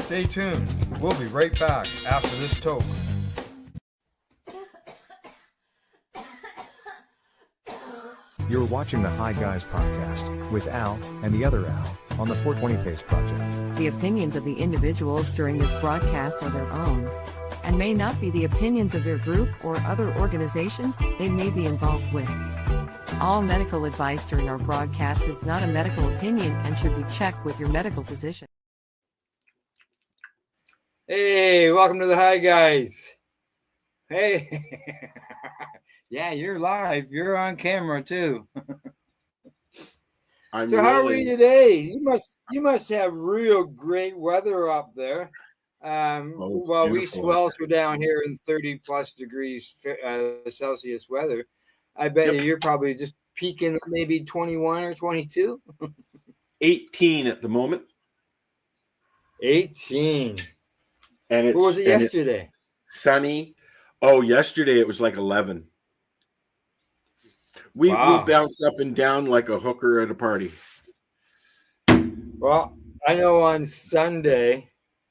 Stay tuned. We'll be right back after this toke. You're watching the Hi Guys podcast with Al and the other Al on the 420 Pace Project. The opinions of the individuals during this broadcast are their own and may not be the opinions of their group or other organizations they may be involved with. All medical advice during our broadcast is not a medical opinion and should be checked with your medical physician. Hey, welcome to the Hi Guys. Hey. Yeah, you're live. You're on camera too. So how are we today? You must have real great weather up there. Well, we swelter down here in 30 plus degrees Celsius weather. I bet you're probably just peaking maybe 21 or 22. 18 at the moment. 18. And what was it yesterday? Sunny. Oh, yesterday it was like 11. We bounced up and down like a hooker at a party. Well, I know on Sunday,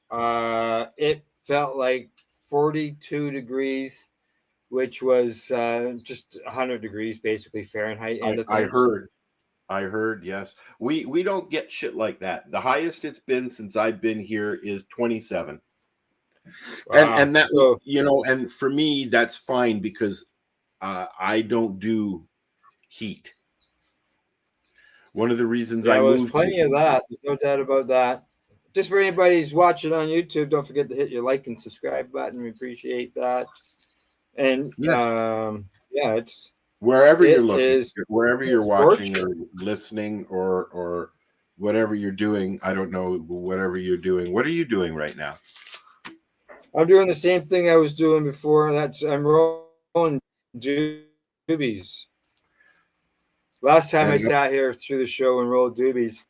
it felt like 42 degrees, which was just 100 degrees, basically Fahrenheit. I heard, yes. We don't get shit like that. The highest it's been since I've been here is 27. Wow. And that, and for me, that's fine because I don't do heat. One of the reasons I moved. There's plenty of that. There's no doubt about that. Just for anybody who's watching on YouTube, don't forget to hit your like and subscribe button. We appreciate that. And it's wherever you're looking, wherever you're watching or listening or whatever you're doing. I don't know, whatever you're doing. What are you doing right now? I'm doing the same thing I was doing before. I'm rolling doobies. Last time I sat here through the show and rolled doobies,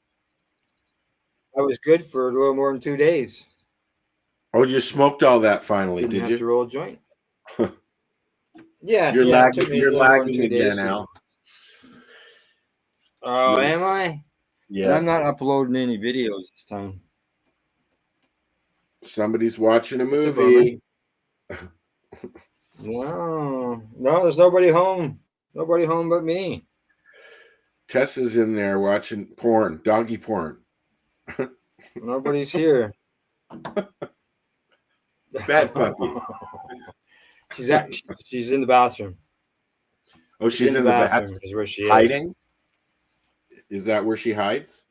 I was good for a little more than 2 days. Oh, you smoked all that finally, Didn't did have you? To roll a joint. Yeah. You're lagging again, Al. Oh, am I? Yeah. And I'm not uploading any videos this time. Somebody's watching a movie. No, there's nobody home. Nobody home but me. Tessa's in there watching porn, doggy porn. Nobody's here. Bad puppy. She's in the bathroom. Oh, she's in the bathroom. Is where she hiding. Is that where she hides?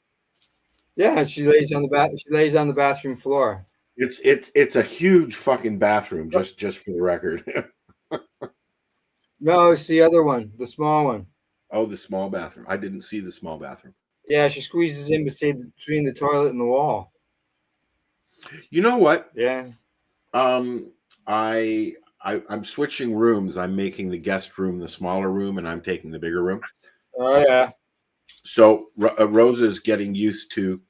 Yeah, she lays on the bathroom floor. It's a huge fucking bathroom. Just for the record. No, it's the other one, the small one. Oh, the small bathroom. I didn't see the small bathroom. Yeah, she squeezes in between the toilet and the wall. You know what? Yeah. I'm switching rooms. I'm making the guest room the smaller room, and I'm taking the bigger room. Oh yeah. So Rosa's getting used to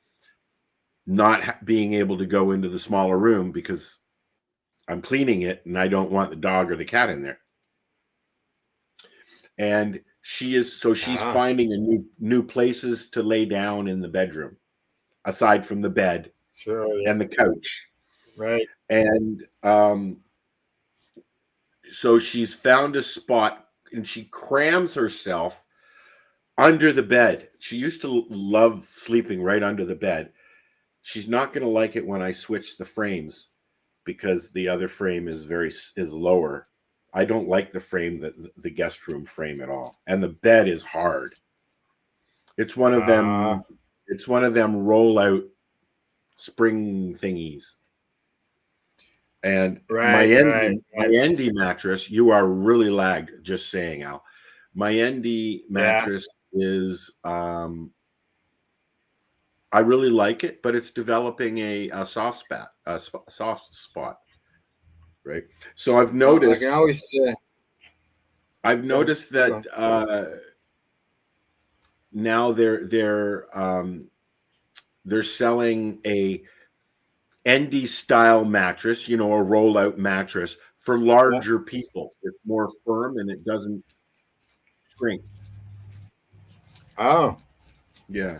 not being able to go into the smaller room because I'm cleaning it, and I don't want the dog or the cat in there. And she's finding a new places to lay down in the bedroom, aside from the bed and the couch. Right. And so she's found a spot, and she crams herself under the bed. She used to love sleeping right under the bed. She's not going to like it when I switch the frames because the other frame is lower. I don't like the frame, the guest room frame at all. And the bed is hard. It's one of them. It's one of them roll out spring thingies. And my Endy mattress, you are really lagged. Just saying, Al. My Endy mattress is. I really like it, but it's developing a soft spot. Right. So I've noticed. I can always. I've noticed that now they're selling a Endy style mattress, a rollout mattress for larger people. It's more firm and it doesn't shrink. Oh, yeah.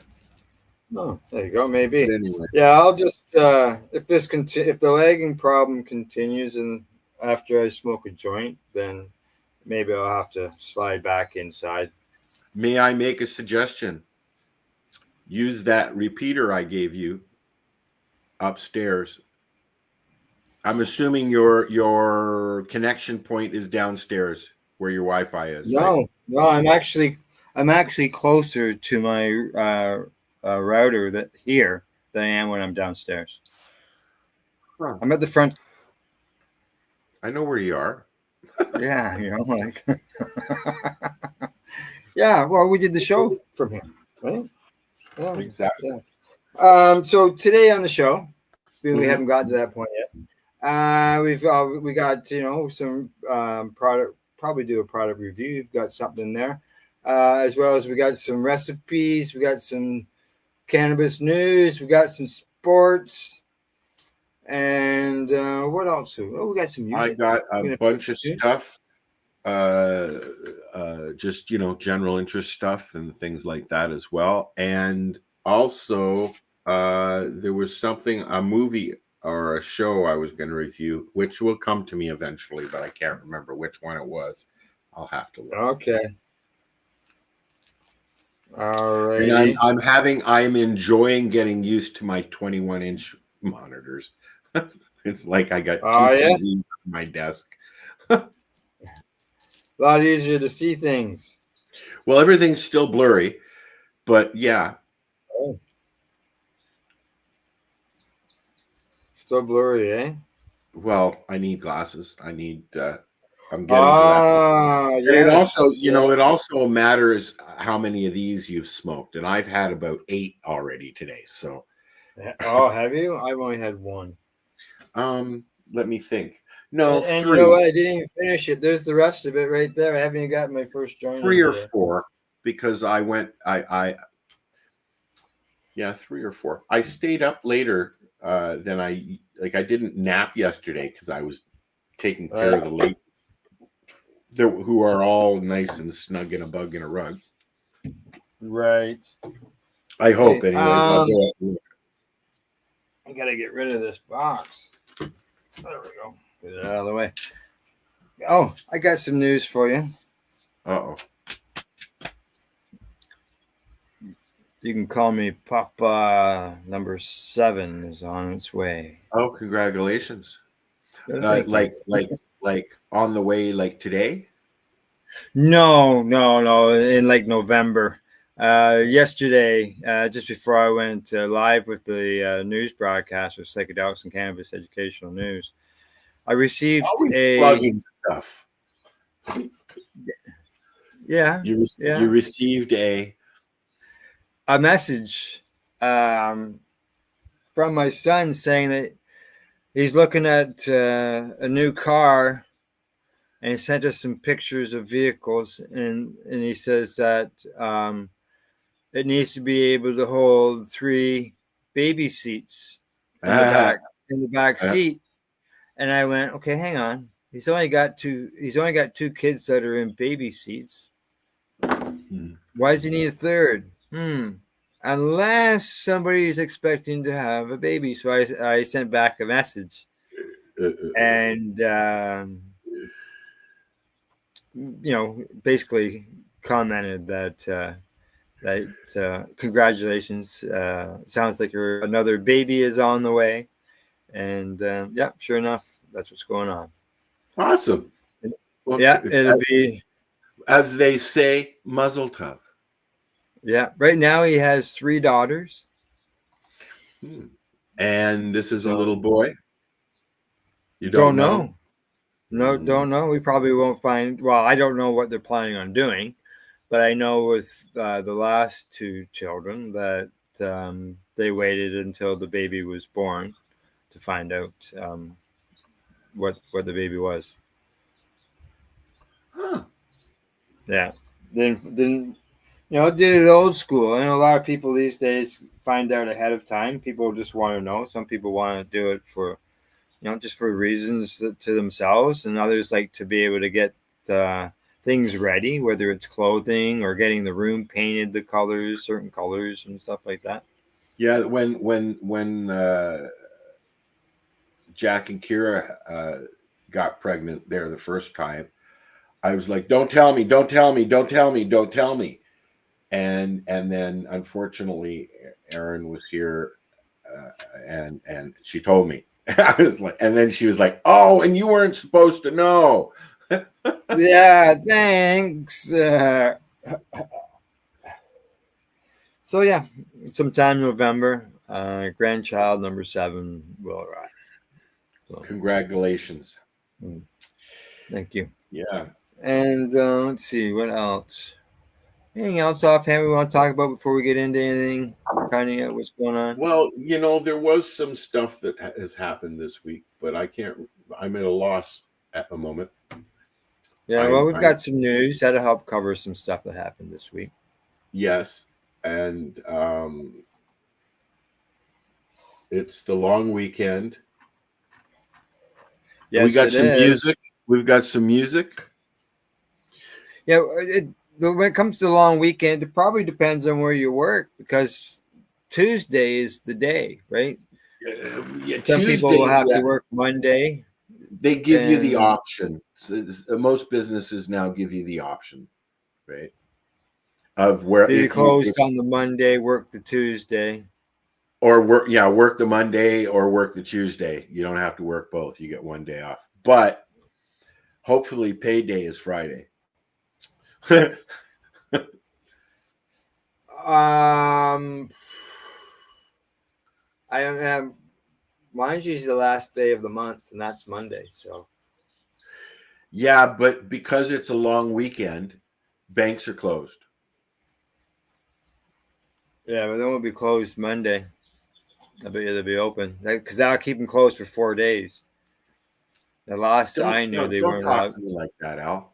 Oh, there you go. Maybe. But anyway, Yeah, I'll just if if the lagging problem continues and after I smoke a joint, then maybe I'll have to slide back inside. may I make a suggestion? Use that repeater I gave you upstairs. I'm assuming your connection point is downstairs where your Wi-Fi is, right? No, I'm actually closer to my router that here than I am when I'm downstairs. Huh. I'm at the front. I know where you are. Yeah, like yeah. Well, we did the show from here, right? Yeah, Exactly. yeah. So today on the show, we Mhm. haven't gotten to that point yet. We got some product. Probably do a product review. We've got something there, as well as we got some recipes. We got some cannabis news. We got some sports, and what else? Oh, we got some music. I got a bunch of stuff. Just general interest stuff and things like that as well. And also, there was a movie or a show I was going to review, which will come to me eventually, but I can't remember which one it was. I'll have to look. Okay. All right. And I'm enjoying getting used to my 21-inch monitors. It's like I got two TVs on my desk. A lot easier to see things. Well, everything's still blurry, but yeah. Oh. Still blurry, eh? Well, I need glasses. I'm getting to that. Yes. It also, it also matters how many of these you've smoked, and I've had about 8 already today. So, oh, have you? I've only had one. let me think. No, and 3. You know what? I didn't even finish it. There's the rest of it right there. I haven't even gotten my first joint. 3 or 4, because I went. Yeah, 3 or 4. I stayed up later than I didn't nap yesterday because I was taking care of the ladies, who are all nice and snug in a bug in a rug. Right. I hope, anyways. I'll go out. I gotta get rid of this box. There we go. Get it out of the way. Oh, I got some news for you. Uh-oh. You can call me Papa. Number 7 is on its way. Oh, congratulations! Like on the way, like today? No. In like November. Yesterday, just before I went live with the news broadcast of Psychedelics and Cannabis Educational News, I received plugging stuff. Yeah. You received a message from my son saying that he's looking at a new car, and he sent us some pictures of vehicles, and he says that it needs to be able to hold 3 baby seats in the back seat. And I went, okay, hang on. He's only got 2 kids that are in baby seats. Why does he need a third? Unless somebody is expecting to have a baby. So I sent back a message, and basically commented that congratulations. Sounds like another baby is on the way, and yeah, sure enough, that's what's going on. Awesome. Well, yeah, it'll be, as they say, muzzle tov. Yeah, right now he has 3 daughters. And this is a little boy? You don't know? No, don't know. We probably won't find. Well, I don't know what they're planning on doing, but I know with the last 2 children that they waited until the baby was born to find out what the baby was. Huh. Yeah. Then did it old school. And a lot of people these days find out ahead of time. People just want to know. Some people want to do it for, just for reasons to themselves, and others like to be able to get things ready, whether it's clothing or getting the room painted, certain colors and stuff like that. Yeah, when Jack and Kira got pregnant there the first time, I was like, "Don't tell me, don't tell me, don't tell me, don't tell me." And then unfortunately, Erin was here, and she told me. I was like, and then she was like, "Oh, and you weren't supposed to know." Yeah, thanks. So yeah, sometime November, grandchild number 7 will arrive. So, Congratulations. thank you. Yeah. And let's see what else. Anything else offhand we want to talk about before we get into anything? Finding out what's going on. Well, there was some stuff that has happened this week, but I can't. I'm at a loss at the moment. Yeah, well, we've got some news that'll help cover some stuff that happened this week. Yes, and it's the long weekend. Yes, we got some is. music. We've got some music. Yeah, when it comes to the long weekend, it probably depends on where you work because Tuesday is the day, right? Yeah, Some people will have to work Monday. They give you the option. Most businesses now give you the option, right? Of where if you closed on the Monday, work the Tuesday. Or work the Monday or work the Tuesday. You don't have to work both. You get one day off. But hopefully payday is Friday. I don't have mine's usually the last day of the month, and that's Monday. So yeah, but because it's a long weekend, banks are closed. Yeah, but then we'll be closed Monday. I bet you they'll be open because that'll keep them closed for 4 days. The last I knew, they weren't talk allowed. to me like that, Al.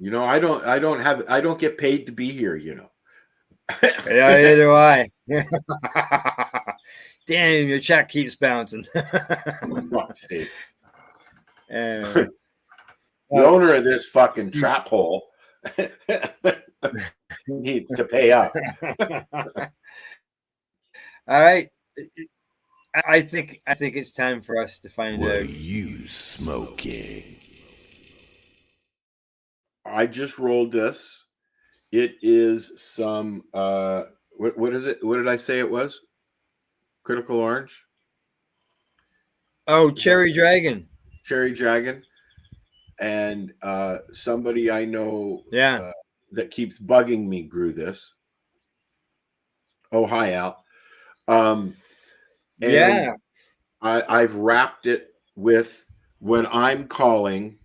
I don't get paid to be here, Yeah, neither do I. Damn, your check keeps bouncing. For fuck's sake. The owner of this fucking trap hole needs to pay up. All right. I think it's time for us to find out. What are you smoking? I just rolled this. It is some what is it? What did I say it was? Critical Orange? Oh, Cherry Dragon. Cherry Dragon. And somebody I know that keeps bugging me grew this. Oh, hi, Al. And I've wrapped it with what I'm calling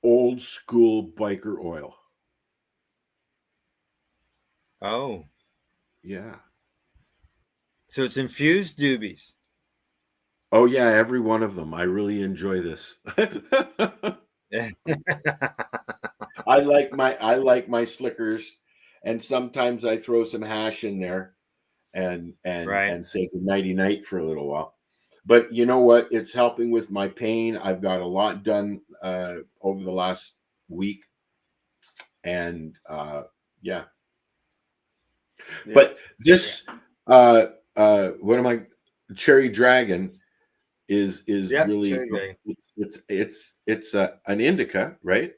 old school biker oil. Oh. Yeah. So it's infused doobies. Oh yeah, every one of them. I really enjoy this. I like my slickers, and sometimes I throw some hash in there and say good nighty night for a little while. But you know what? It's helping with my pain. I've got a lot done over the last week, and But this what am I? Cherry Dragon is really it's an indica, right?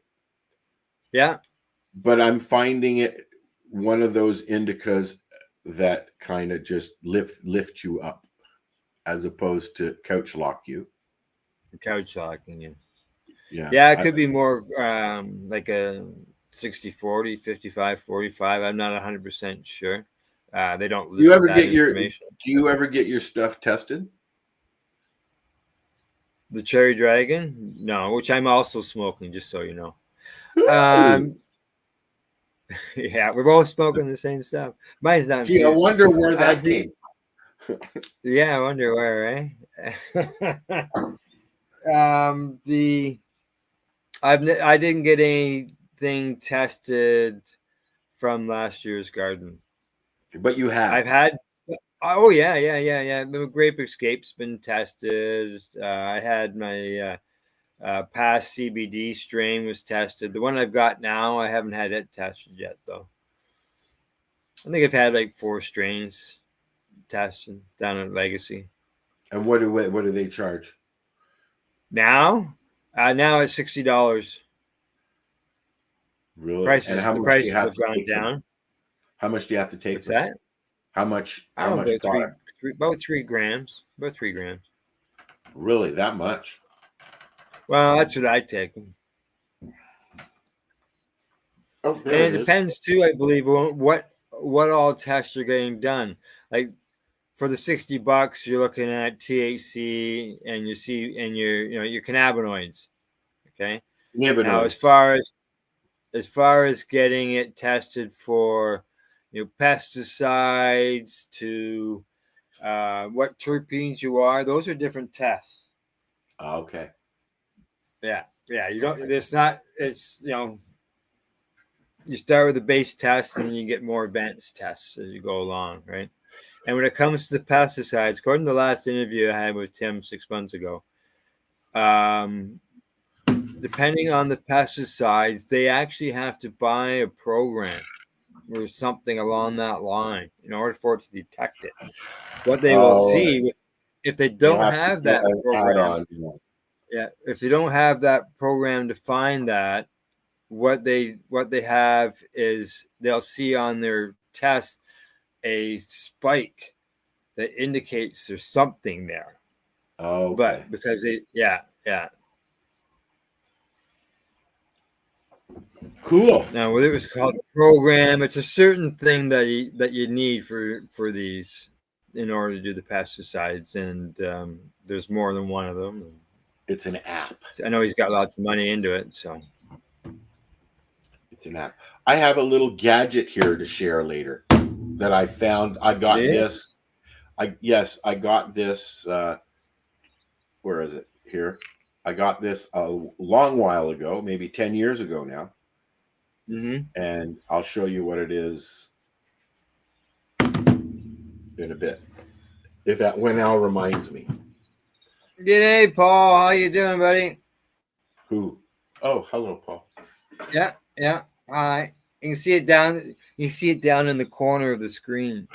Yeah. But I'm finding it one of those indicas that kind of just lift you up as opposed to couch lock you. Couch locking you. Yeah. It could be more like a 60-40, 55-45. I'm not 100% sure. They don't list Do you ever get your stuff tested? The Cherry Dragon? No, which I'm also smoking, just so you know. Yeah, we're both smoking the same stuff. Mine's not. Gee, I wonder where that came. Yeah, I wonder where, I didn't get anything tested from last year's garden. But you have. I've had. Oh yeah. The Grape Escape's been tested. I had my past CBD strain was tested. The one I've got now, I haven't had it tested yet, though. I think I've had like 4 strains tested down at Legacy. And what do they charge? Now it's $60. Really? Prices, and the prices have gone down. How much do you have to take? What's that? How much? I don't know, about 3 grams. About 3 grams. Really, that much? Well, that's what I take. Oh, and it depends too, I believe, on what all tests are getting done. Like for the $60, you're looking at THC and your cannabinoids. Okay. Cannabinoids. Now, as far as getting it tested for, pesticides to what terpenes you are, those are different tests. Oh, okay. Yeah. You don't. It's not. It's you start with the base test and you get more advanced tests as you go along, right? And when it comes to the pesticides, according to the last interview I had with Tim 6 months ago, depending on the pesticides, they actually have to buy a program or something along that line in order for it to detect it. What they will see if they don't have that program, if they don't have that program to find that, what they have is they'll see on their test a spike that indicates there's something there. Oh, okay. But because cool. Now, whether it's called a program, it's a certain thing that you need for these in order to do the pesticides, and there's more than one of them. It's an app. I know he's got lots of money into it, so. It's an app. I have a little gadget here to share later that I found. I got this. I got this. Where is it? Here. I got this a long while ago, maybe 10 years ago now. Mm-hmm. And I'll show you what it is in a bit. When Al reminds me. G'day, Paul. How you doing, buddy? Who? Oh, hello, Paul. Yeah. Hi. You can see it down. You see it down in the corner of the screen.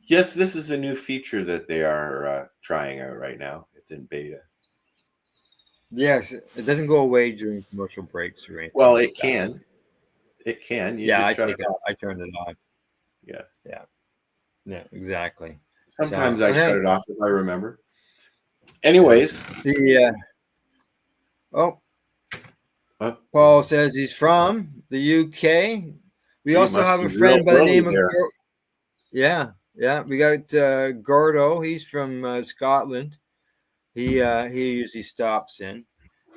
Yes, this is a new feature that they are trying out right now. It's in beta. Yes, it doesn't go away during commercial breaks or anything. Well, it can. It can. I turned it off. Yeah, exactly. Sometimes I shut it off if I remember. Anyways, Paul says he's from the UK. We also have a friend by the name of we got Gordo. He's from Scotland. He usually stops in.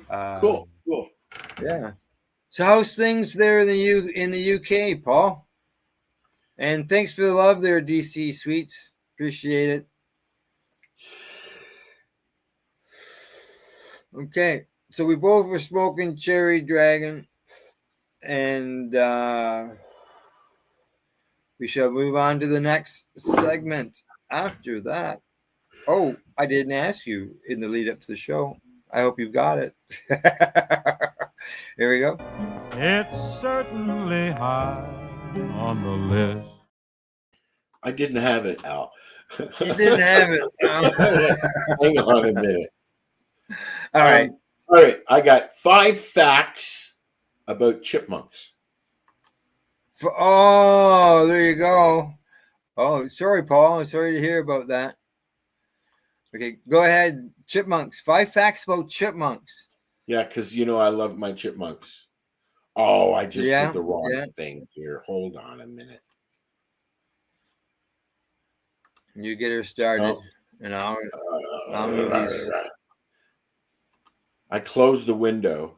Cool. Yeah. So how's things there in the UK, Paul? And thanks for the love there, DC Sweets. Appreciate it. Okay, so we both were smoking Cherry Dragon, and we shall move on to the next segment after that. Oh, I didn't ask you in the lead up to the show. I hope you've got it. Here we go. It's certainly high on the list. I didn't have it, Al. You didn't have it. Hang on a minute. All right. I got 5 facts about chipmunks. Oh, there you go. Oh, sorry, Paul. I'm sorry to hear about that. Okay, go ahead. Chipmunks. 5 facts about chipmunks. Yeah, because I love my chipmunks. Oh, I just did the wrong thing here. Hold on a minute. You get her started, and I'll move these. I closed the window.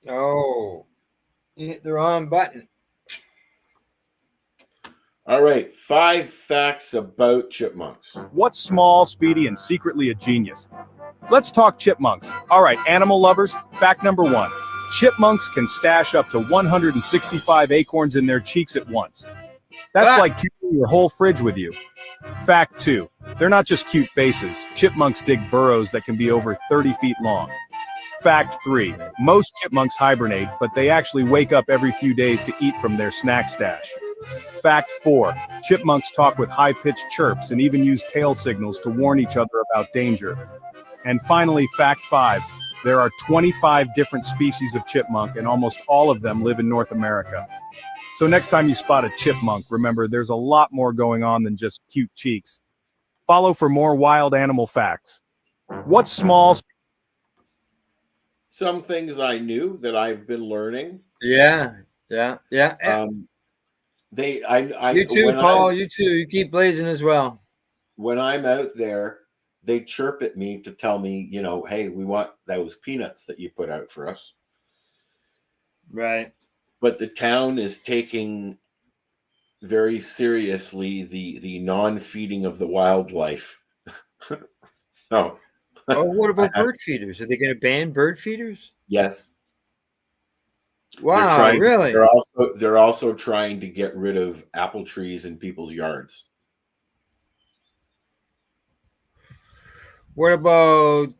Oh, you hit the wrong button. All right, 5 facts about chipmunks. What's small, speedy, and secretly a genius? Let's talk chipmunks. All right, animal lovers, fact number 1. Chipmunks can stash up to 165 acorns in their cheeks at once. That's like your whole fridge with you. Fact 2. They're not just cute faces. Chipmunks dig burrows that can be over 30 feet long. Fact 3. Most chipmunks hibernate, but they actually wake up every few days to eat from their snack stash. Fact 4. Chipmunks talk with high-pitched chirps and even use tail signals to warn each other about danger. And finally, fact 5. There are 25 different species of chipmunk, and almost all of them live in North America. So next time you spot a chipmunk, remember there's a lot more going on than just cute cheeks. Follow for more wild animal facts. What's small? Some things I knew that I've been learning. Yeah. You too, Paul. You too. You keep blazing as well. When I'm out there, they chirp at me to tell me, hey, we want those peanuts that you put out for us. Right. But the town is taking very seriously the non-feeding of the wildlife. So. Oh, what about bird feeders? Are they going to ban bird feeders? Yes. Wow, really? They're also trying to get rid of apple trees in people's yards. What about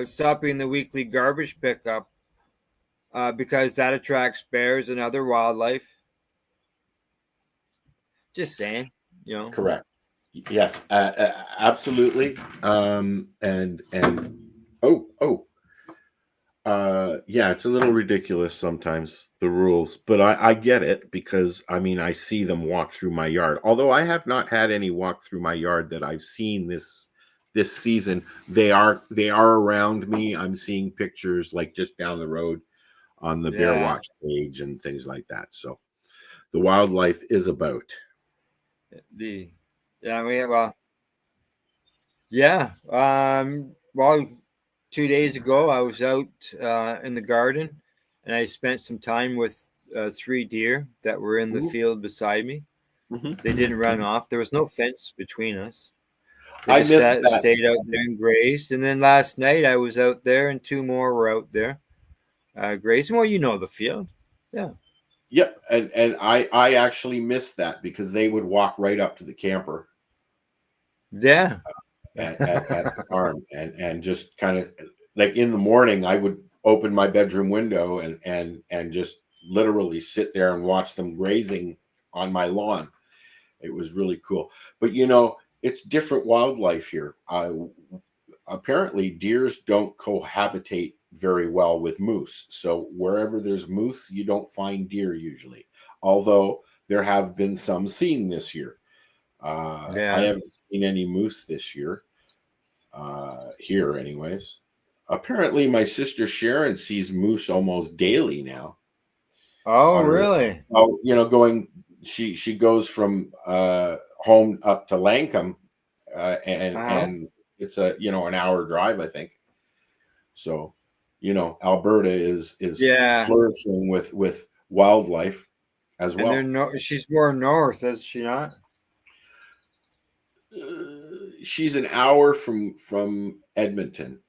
stopping the weekly garbage pickup because that attracts bears and other wildlife? Just saying, Correct. Yes, absolutely. Yeah, it's a little ridiculous sometimes, the rules, but I get it because I see them walk through my yard. Although I have not had any walk through my yard that I've seen this season. They are around me. I'm seeing pictures like just down the road on the Bear Watch page and things like that. So the wildlife is about. Well, 2 days ago, I was out in the garden, and I spent some time with 3 deer that were in the field beside me. Mm-hmm. They didn't run off. There was no fence between us. I missed that. Stayed out there and grazed. And then last night, I was out there, and 2 more were out there grazing. Well, the field. Yeah. Yep, and I actually missed that because they would walk right up to the camper. Yeah. At the farm and just kind of like in the morning I would open my bedroom window and just literally sit there and watch them grazing on my lawn. It was really cool. But it's different wildlife here. Apparently deers don't cohabitate very well with moose. So wherever there's moose, you don't find deer usually. Although there have been some seen this year. I haven't seen any moose this year, here anyways. Apparently my sister Sharon sees moose almost daily now. Oh, really? She goes from home up to Lancome, and it's an hour drive, I think. So, Alberta is flourishing with wildlife as well. And she's more north, is she not? She's an hour from Edmonton.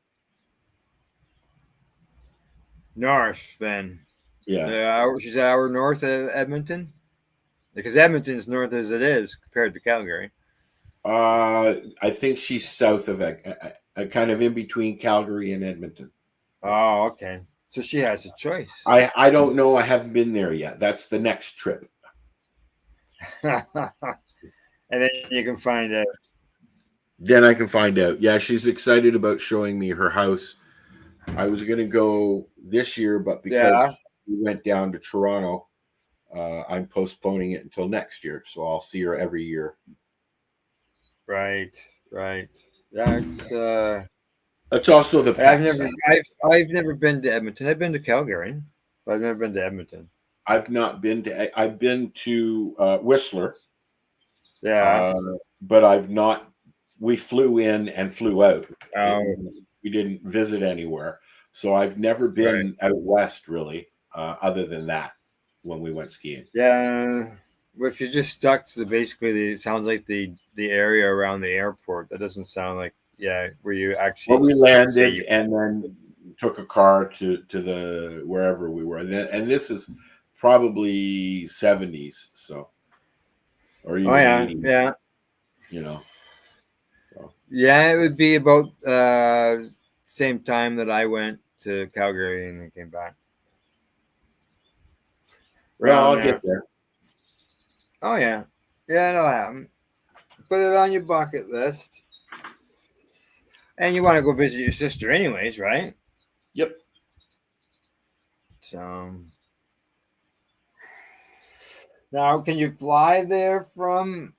North, then. Yeah. She's an hour north of Edmonton? Because Edmonton's north as it is compared to Calgary. I think she's south of kind of in between Calgary and Edmonton. Oh, okay. So she has a choice. I don't know. I haven't been there yet. That's the next trip. And then you can find out. Then I can find out. Yeah, she's excited about showing me her house. I was going to go this year, but because we went down to Toronto, I'm postponing it until next year. So I'll see her every year. Right. That's also the I've never been to Edmonton. I've been to Calgary, but I've never been to Edmonton. I've been to Whistler. Yeah. But I've not. We flew in and flew out. We didn't visit anywhere. So I've never been out west really, other than that when we went skiing. Yeah. Well, if you're just stuck to it sounds like the area around the airport. That doesn't sound like where you actually. Well, we landed and then took a car to the wherever we were, and this is probably 70s. So. or even Oh yeah, eating, yeah, you know. So yeah. It would be about same time that I went to Calgary and then came back. well, Around I'll get there. there. Oh yeah, yeah. It'll happen. Put it on your bucket list. And you want to go visit your sister, anyways, right? Yep. So now, can you fly there from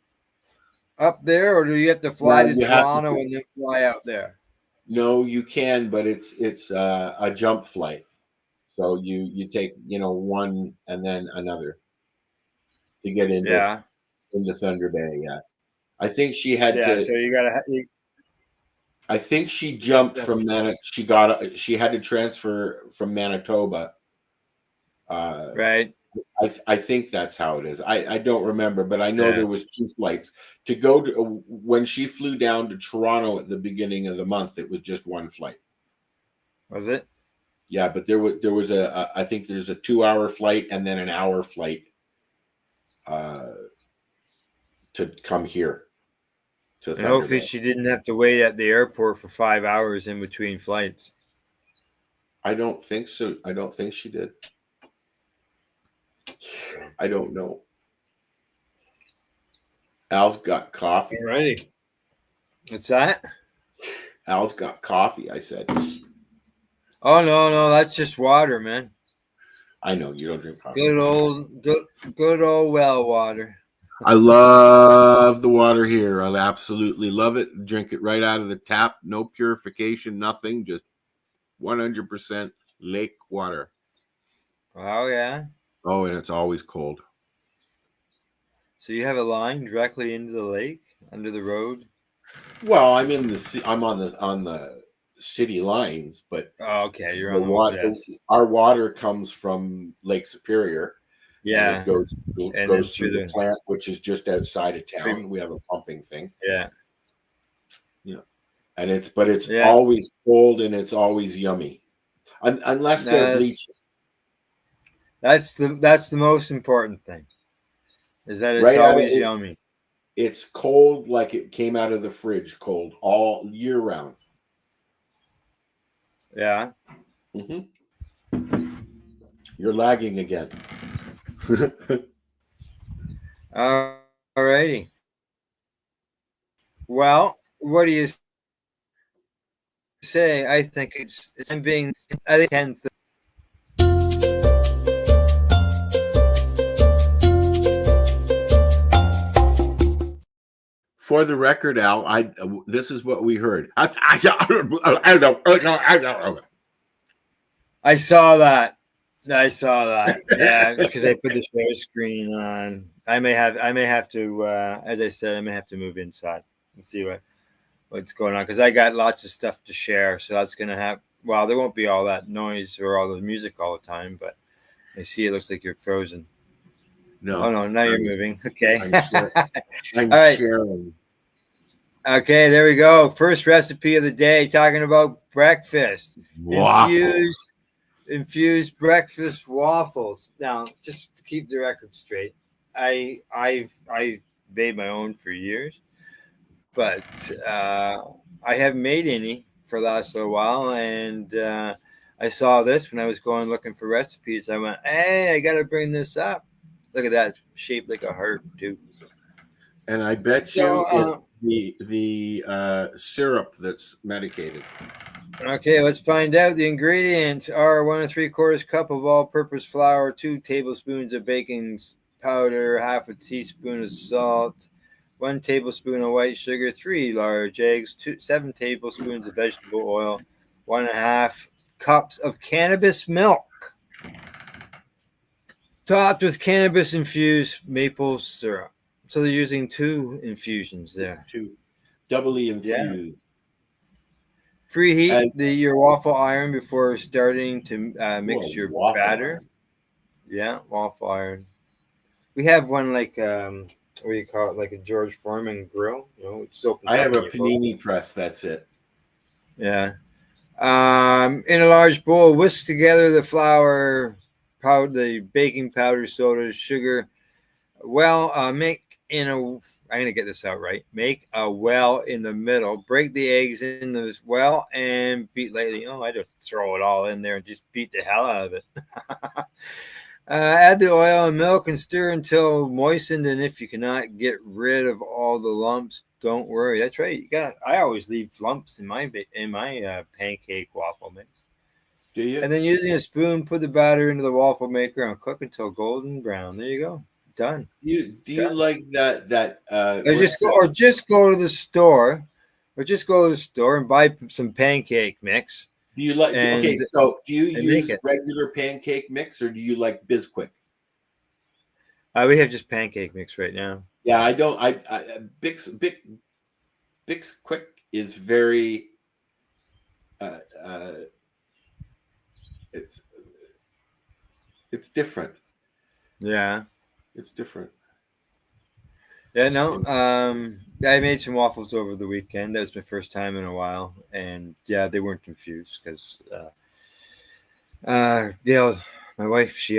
up there, or do you have to fly Well, to you have to. Toronto and then fly out there? No, you can, but it's a jump flight. So you take one and then another to get Yeah, into Thunder Bay. Yeah, I think she had yeah. to. So you gotta. I think she jumped from She had to transfer from Manitoba. Uh, Right. I think that's how it is. I don't remember, but I know Yeah. there was two flights to go to when she flew down to Toronto at the beginning of the month. It was just one flight. Was it? Yeah, but there was I think there's a 2 hour flight and then an hour flight uh, to come here to And Thunder hopefully Bay. she didn't have to wait at the airport for 5 hours in between flights. I don't think so. I don't think she did. I don't know. Al's got coffee. Alrighty. What's that? Al's got coffee, I said. Oh no, that's just water, man. I know you don't drink coffee. Good old well water. I love the water here. I absolutely love it. Drink it right out of the tap. No purification, nothing. Just 100% lake water. Oh yeah. Oh, and it's always cold. So you have a line directly into the lake under the road? Well, I'm on the city lines, but Oh, okay, you're the on the water, yes. our water comes from Lake Superior. Yeah. And it goes And then through the plant, which is just outside of town. We have a pumping thing. Yeah. Yeah. And it's Yeah. always cold and it's always yummy. Unless they're bleaching. That's the most important thing. Is that it's Right always yummy. It's cold like it came out of the fridge, cold all year round. Yeah. Mm-hmm. You're lagging again. Alrighty. Well, what do you say? I think it's being. I think 10. For the record, Al, this is what we heard. I saw that. Yeah, it's because I put the share screen on. I may have to. As I said, I may have to move inside and see what's going on because I got lots of stuff to share. So that's gonna have. Well, there won't be all that noise or all the music all the time, but I see it looks like you're frozen. No. Oh no! Now you're moving. Okay. I'm all right. sharing. Okay, there we go. First recipe of the day, talking about breakfast. Infused breakfast waffles. Now, just to keep the record straight, I've made my own for years, but I haven't made any for the last little while. And I saw this when I was going looking for recipes. I went, hey, I got to bring this up. Look at that. It's shaped like a heart, too. And I bet you it's the syrup that's medicated. Okay, let's find out. The ingredients are 1 3/4 cup of all-purpose flour, 2 tablespoons of baking powder, half a teaspoon of salt, 1 tablespoon of white sugar, 3 large eggs, 7 tablespoons of vegetable oil, 1.5 cups of cannabis milk, topped with cannabis-infused maple syrup. So they're using 2 infusions there. 2 doubly infused. Yeah. Preheat your waffle iron before starting to mix your batter. Iron. Yeah, waffle iron. We have one like what do you call it? Like a George Foreman grill. It's open. I have a panini press. That's it. Yeah. In a large bowl, whisk together the flour, powder, the baking powder, soda, sugar. Well, make in a. I'm gonna get this out right. Make a well in the middle. Break the eggs in the well and beat lightly. Oh, I just throw it all in there and just beat the hell out of it. Add the oil and milk and stir until moistened. And if you cannot get rid of all the lumps, don't worry. That's right. You got. I always leave lumps in my pancake waffle mix. Do you? And then using a spoon, put the batter into the waffle maker and cook until golden brown. There you go. Done. Do you like that Or just go to the store, and buy some pancake mix. Do you like so do you use it. regular pancake mix or do you like Bisquick? We have just pancake mix right now. Yeah, I don't. Bisquick is very. It's different. Yeah, it's different. Yeah, no. I made some waffles over the weekend. That was my first time in a while, and yeah, they weren't infused because, my wife, she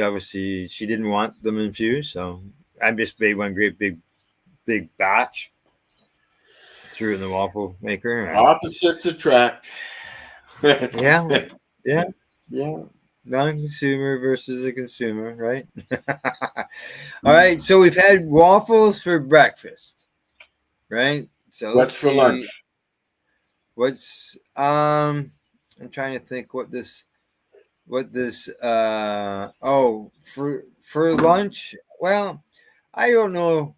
didn't want them infused, so I just made one great big batch, threw it in the waffle maker. Opposites attract. yeah. Non-consumer versus a consumer, right? All right, so we've had waffles for breakfast, right? So what's for lunch? I'm trying to think for lunch. Well, I don't know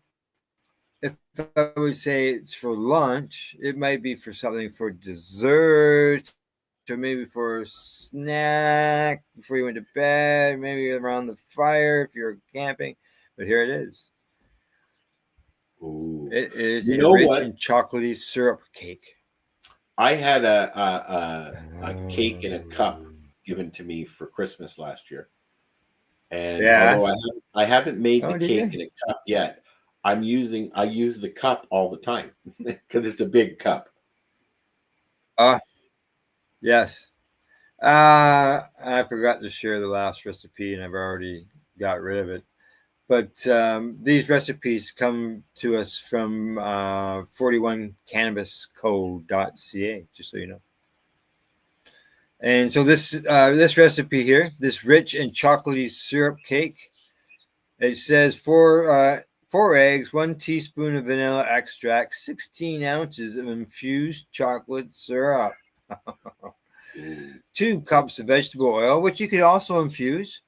if I would say it's for lunch. It might be for something for dessert. Or maybe for a snack before you went to bed, maybe around the fire if you're camping. But here it is. Ooh. It is a rich and chocolatey syrup cake. I had a cake in a cup given to me for Christmas last year. And although I haven't made the cake in a cup yet, I use the cup all the time because it's a big cup. Yes. I forgot to share the last recipe, and I've already got rid of it. But these recipes come to us from 41cannabisco.ca, just so you know. And so this recipe here, this rich and chocolatey syrup cake, it says 4 eggs, 1 teaspoon of vanilla extract, 16 ounces of infused chocolate syrup. 2 cups of vegetable oil, which you could also infuse,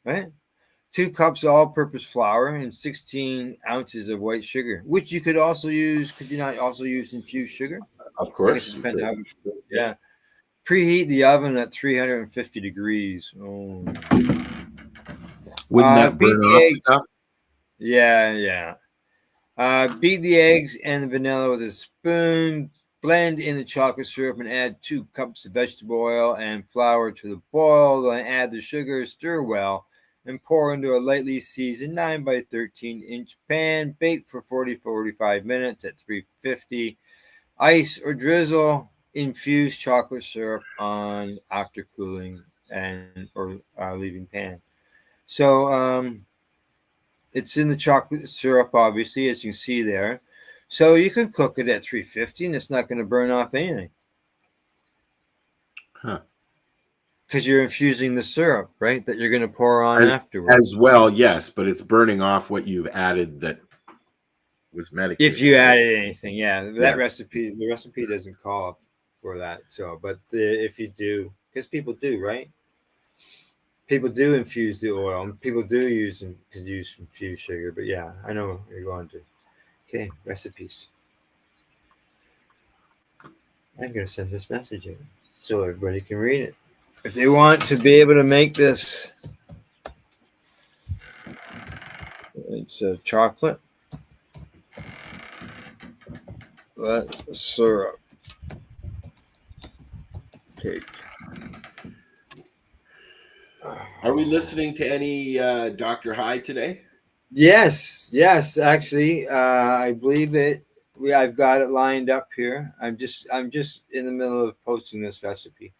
right? 2 cups of all-purpose flour and 16 ounces of white sugar, which you could also use. Could you not also use infused sugar? Of course. It depends how. Yeah. Preheat the oven at 350 degrees. Oh. Wouldn't that burn off stuff? Yeah. Beat the eggs and the vanilla with a spoon. Blend in the chocolate syrup and add 2 cups of vegetable oil and flour to the boil. Then add the sugar, stir well, and pour into a lightly seasoned 9 by 13 inch pan. Bake for 40-45 minutes at 350. Ice or drizzle infused chocolate syrup on after cooling or leaving pan. So it's in the chocolate syrup, obviously, as you can see there. So you can cook it at 350 and it's not going to burn off anything. Huh. Because you're infusing the syrup, right? That you're going to pour on afterwards. As well, yes, but it's burning off what you've added that was medicated. If you added anything, the recipe doesn't call for that. So, but if you do, because people do, right? People do infuse the oil, and people do use infused sugar. But yeah, I know what you're going to. Okay, recipes. I'm going to send this message in so everybody can read it. If they want to be able to make this, it's a chocolate syrup cake. Are we listening to any Dr. Hyde today? Yes. Actually, I believe it. I've got it lined up here. I'm just in the middle of posting this recipe,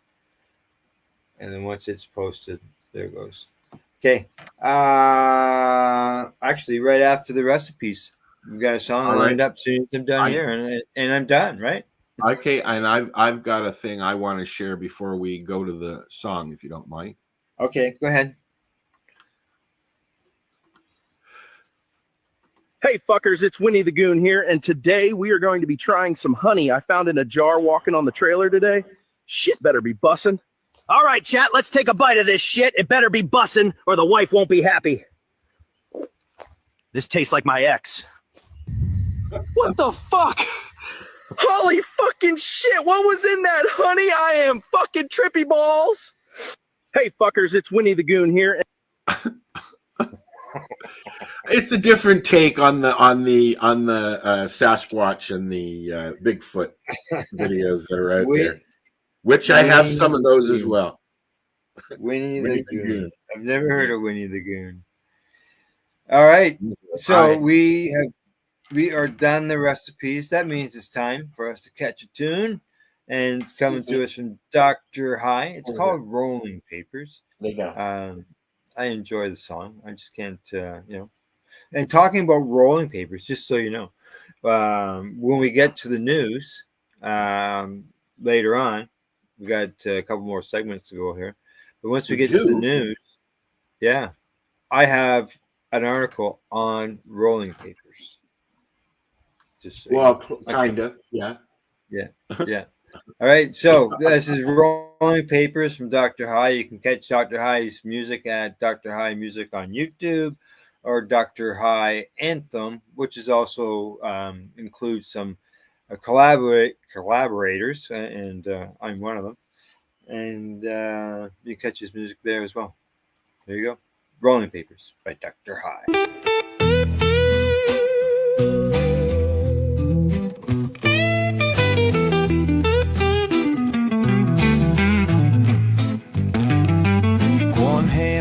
and then once it's posted, there it goes. Okay. Actually, right after the recipes, We've got a song All lined right. up soon as I'm done here, and I'm done, right? Okay, and I've got a thing I want to share before we go to the song, if you don't mind. Okay, go ahead. Hey fuckers, it's Winnie the Goon here, and today we are going to be trying some honey I found in a jar walking on the trailer today. Shit better be bussin'. All right, chat, let's take a bite of this shit. It better be bussin' or the wife won't be happy. This tastes like my ex. What the fuck? Holy fucking shit, what was in that honey? I am fucking trippy balls. Hey fuckers, it's Winnie the Goon here. It's a different take on the Sasquatch and the Bigfoot videos that are out there, which I have some of those as well. Winnie the Goon. I've never heard of Winnie the Goon. All right, so we are done the recipes. That means it's time for us to catch a tune, and it's coming to us from Dr. High. It's called Rolling Papers. I enjoy the song. I just can't, And talking about rolling papers, just so you know, when we get to the news later on, we got a couple more segments to go here. But once we get to the news, I have an article on rolling papers. Just so kind of, yeah. All right, so this is Rolling Papers from Dr. High. You can catch Dr. High's music at Dr. High Music on YouTube, or Dr. High Anthem, which is also includes some collaborators, and I'm one of them. And you can catch his music there as well. There you go. Rolling Papers by Dr. High.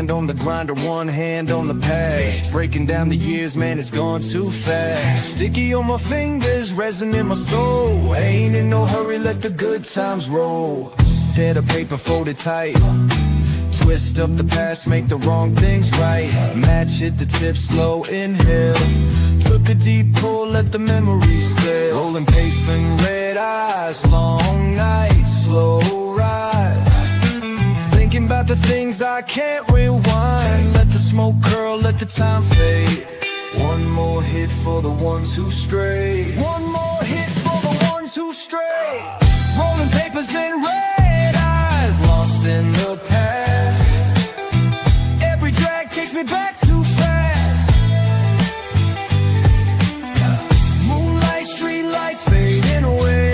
On the grinder, one hand on the past. Breaking down the years, man, it's gone too fast. Sticky on my fingers, resin in my soul. Ain't in no hurry, let the good times roll. Tear the paper, fold it tight. Twist up the past, make the wrong things right. Match hit the tip, slow inhale. Took a deep pull, let the memories sail. Rolling paper and red eyes, long nights, slow rise. Thinking about the things I can't rewind. Let the smoke curl, let the time fade. One more hit for the ones who stray. One more hit for the ones who stray. Rolling papers and red eyes, lost in the past. Every drag takes me back too fast. Moonlight, street lights fading away.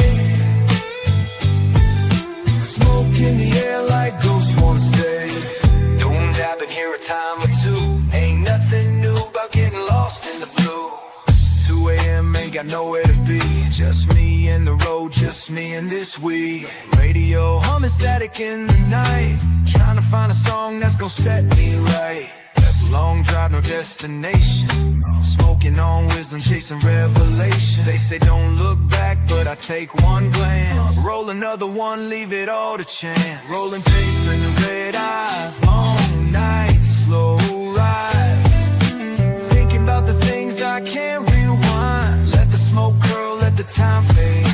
Smoke in the air like ghosts wanna stay. Doomed, I've been here a time or two. Ain't nothing new about getting lost in the blue. 2 a.m. ain't got nowhere to be. Just me and the road, just me and this weed. Radio humming static in the night. Trying to find a song that's gonna set me right. Long drive, no destination. Smoking on wisdom, chasing revelation. They say don't look back, but I take one glance. Roll another one, leave it all to chance. Rolling paper in the red eyes, long nights, slow rise. Thinking about the things I can't rewind. Let the smoke curl, let the time fade.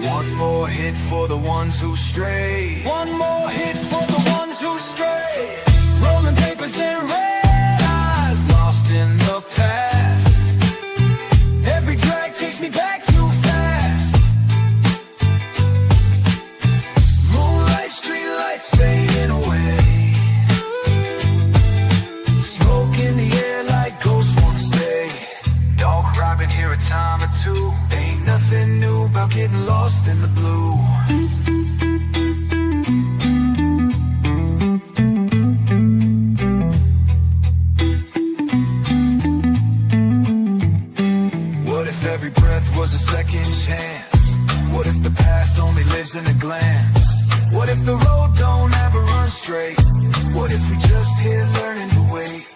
One more hit for the ones who stray. One more hit for the ones who stray. Rolling papers and red in the past. Every drag takes me back too fast. Moonlight, street lights fading away. Smoke in the air like ghosts wanna stay. Dog cry, been here a time or two. Ain't nothing new about getting lost in the blue. Every breath was a second chance. What if the past only lives in a glance? What if the road don't ever run straight? What if we just here learning to wait?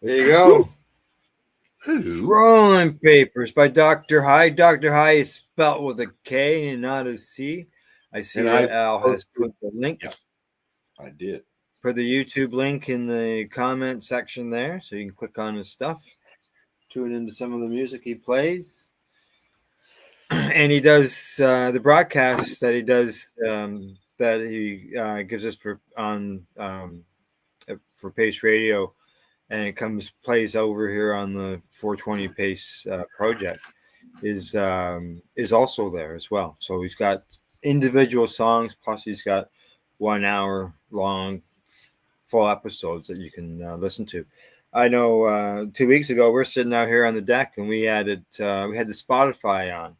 There you go. Hello. Rolling Papers by Dr. High. Dr. High is spelt with a K and not a C. I see And that I Al has put the link. Yeah, I did. Put the YouTube link in the comment section there, so you can click on his stuff, tune into some of the music he plays, and he does the broadcasts that he does that he gives us for Pace Radio, and it plays over here on the 420 Pace project is also there as well. So he's got individual songs, plus he's got 1 hour long full episodes that you can listen to. I know 2 weeks ago we're sitting out here on the deck and we had the Spotify on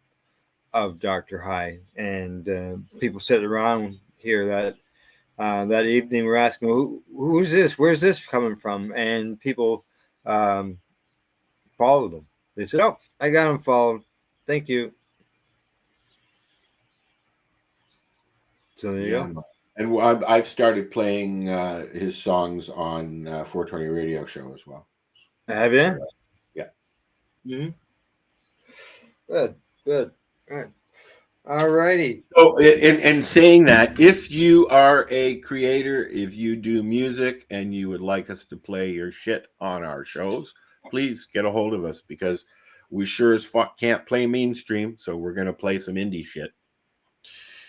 of Dr. High, and people sitting around here that evening were asking, who's this? Where's this coming from? And people followed him. They said, "Oh, I got him followed. Thank you." So there you go. And I've started playing his songs on 420 Radio Show as well. Have you? Yeah. Mm-hmm. Good. All right. All righty. So, in saying that, if you are a creator, if you do music and you would like us to play your shit on our shows, please get a hold of us, because we sure as fuck can't play mainstream, so we're going to play some indie shit.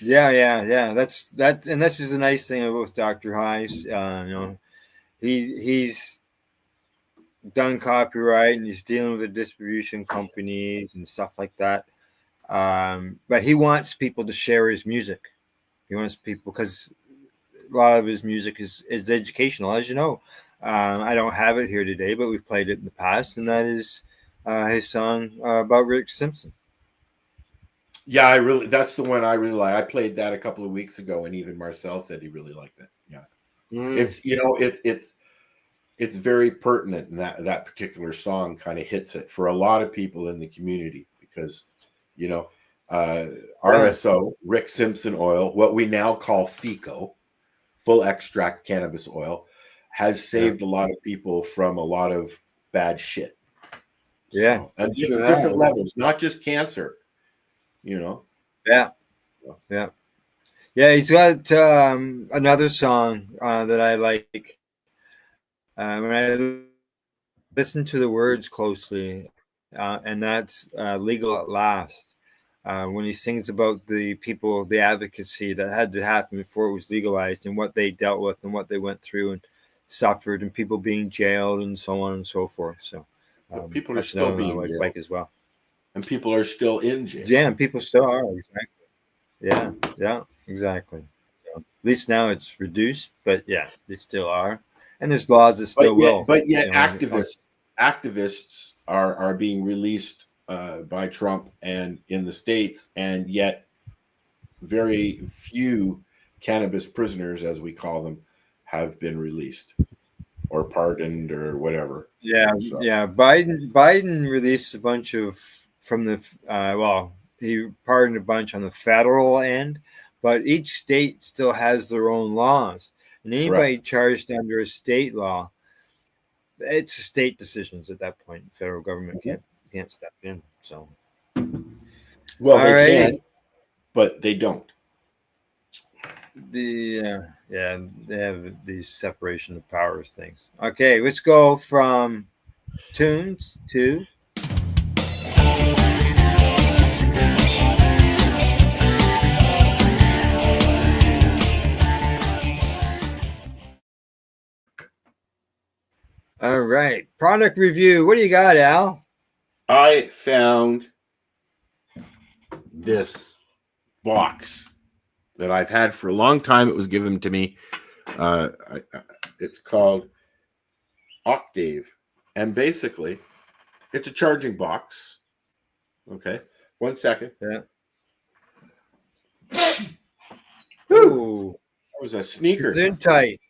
Yeah. That's and this is the nice thing about Dr. Highs. He's done copyright and he's dealing with the distribution companies and stuff like that. But he wants people to share his music. He wants people, because a lot of his music is educational, as you know. I don't have it here today, but we've played it in the past, and that is his song about Rick Simpson. Yeah, that's the one I really like. I played that a couple of weeks ago, and even Marcel said he really liked it. Yeah. It's very pertinent, and that particular song kind of hits it for a lot of people in the community, because RSO, Rick Simpson oil, what we now call FECO, full extract cannabis oil, has saved a lot of people from a lot of bad shit. Yeah. So, and different levels, not just cancer, Yeah. He's got another song that I like. When I listen to the words closely, and that's Legal at Last. When he sings about the people, the advocacy that had to happen before it was legalized, and what they dealt with and what they went through and suffered, and people being jailed and so on and so forth. So people are still being jailed, like as well, and people are still in jail. Yeah, and people still are. Exactly. Yeah, exactly. So, at least now it's reduced, but yeah, they still are, and there's laws that still will. But yet, activists are being released by Trump and in the States, and yet very few cannabis prisoners, as we call them, have been released or pardoned or whatever. Yeah. Biden released a bunch from the he pardoned a bunch on the federal end, but each state still has their own laws, and anybody charged under a state law, it's state decisions at that point. The federal government can't step in. So, they can, but they don't. They have these separation of powers things. Okay, let's go from tunes to all right, product review. What do you got, Al? I found this box that I've had for a long time. It was given to me. It's called Octave, and basically, it's a charging box. Okay, 1 second. Yeah. Ooh, that was a sneaker. It's in tight.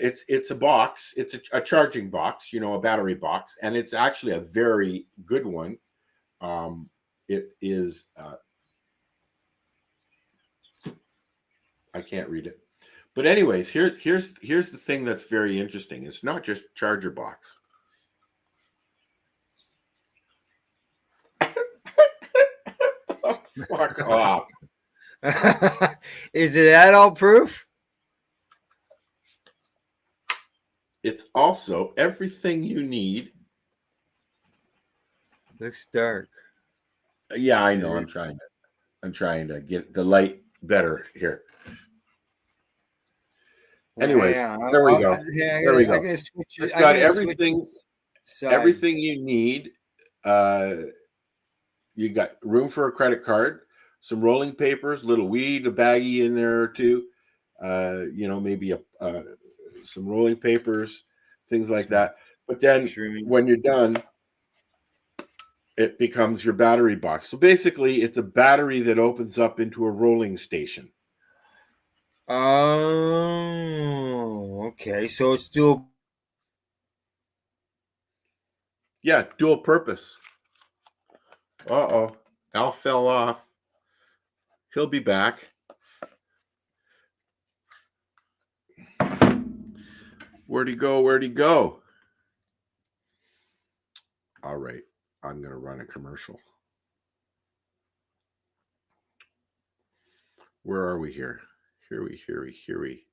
It's a box. It's a charging box, a battery box, and it's actually a very good one. It is. I can't read it, But anyways, here's the thing that's very interesting. It's not just charger box. Oh, fuck off. Is it adult proof? It's also everything you need. Looks dark. Yeah, I know. I'm trying to get the light better here. Anyways, there we go. There we go. It's got everything you need. You got room for a credit card, some rolling papers, little weed, a baggie in there or two. Maybe some rolling papers, things like that. But then when you're done, it becomes your battery box. So basically, it's a battery that opens up into a rolling station. Oh, okay. So it's dual. Yeah, dual purpose. Uh-oh. Al fell off. He'll be back. Where'd he go? Where'd he go? All right. I'm going to run a commercial. Where are we here? Here we.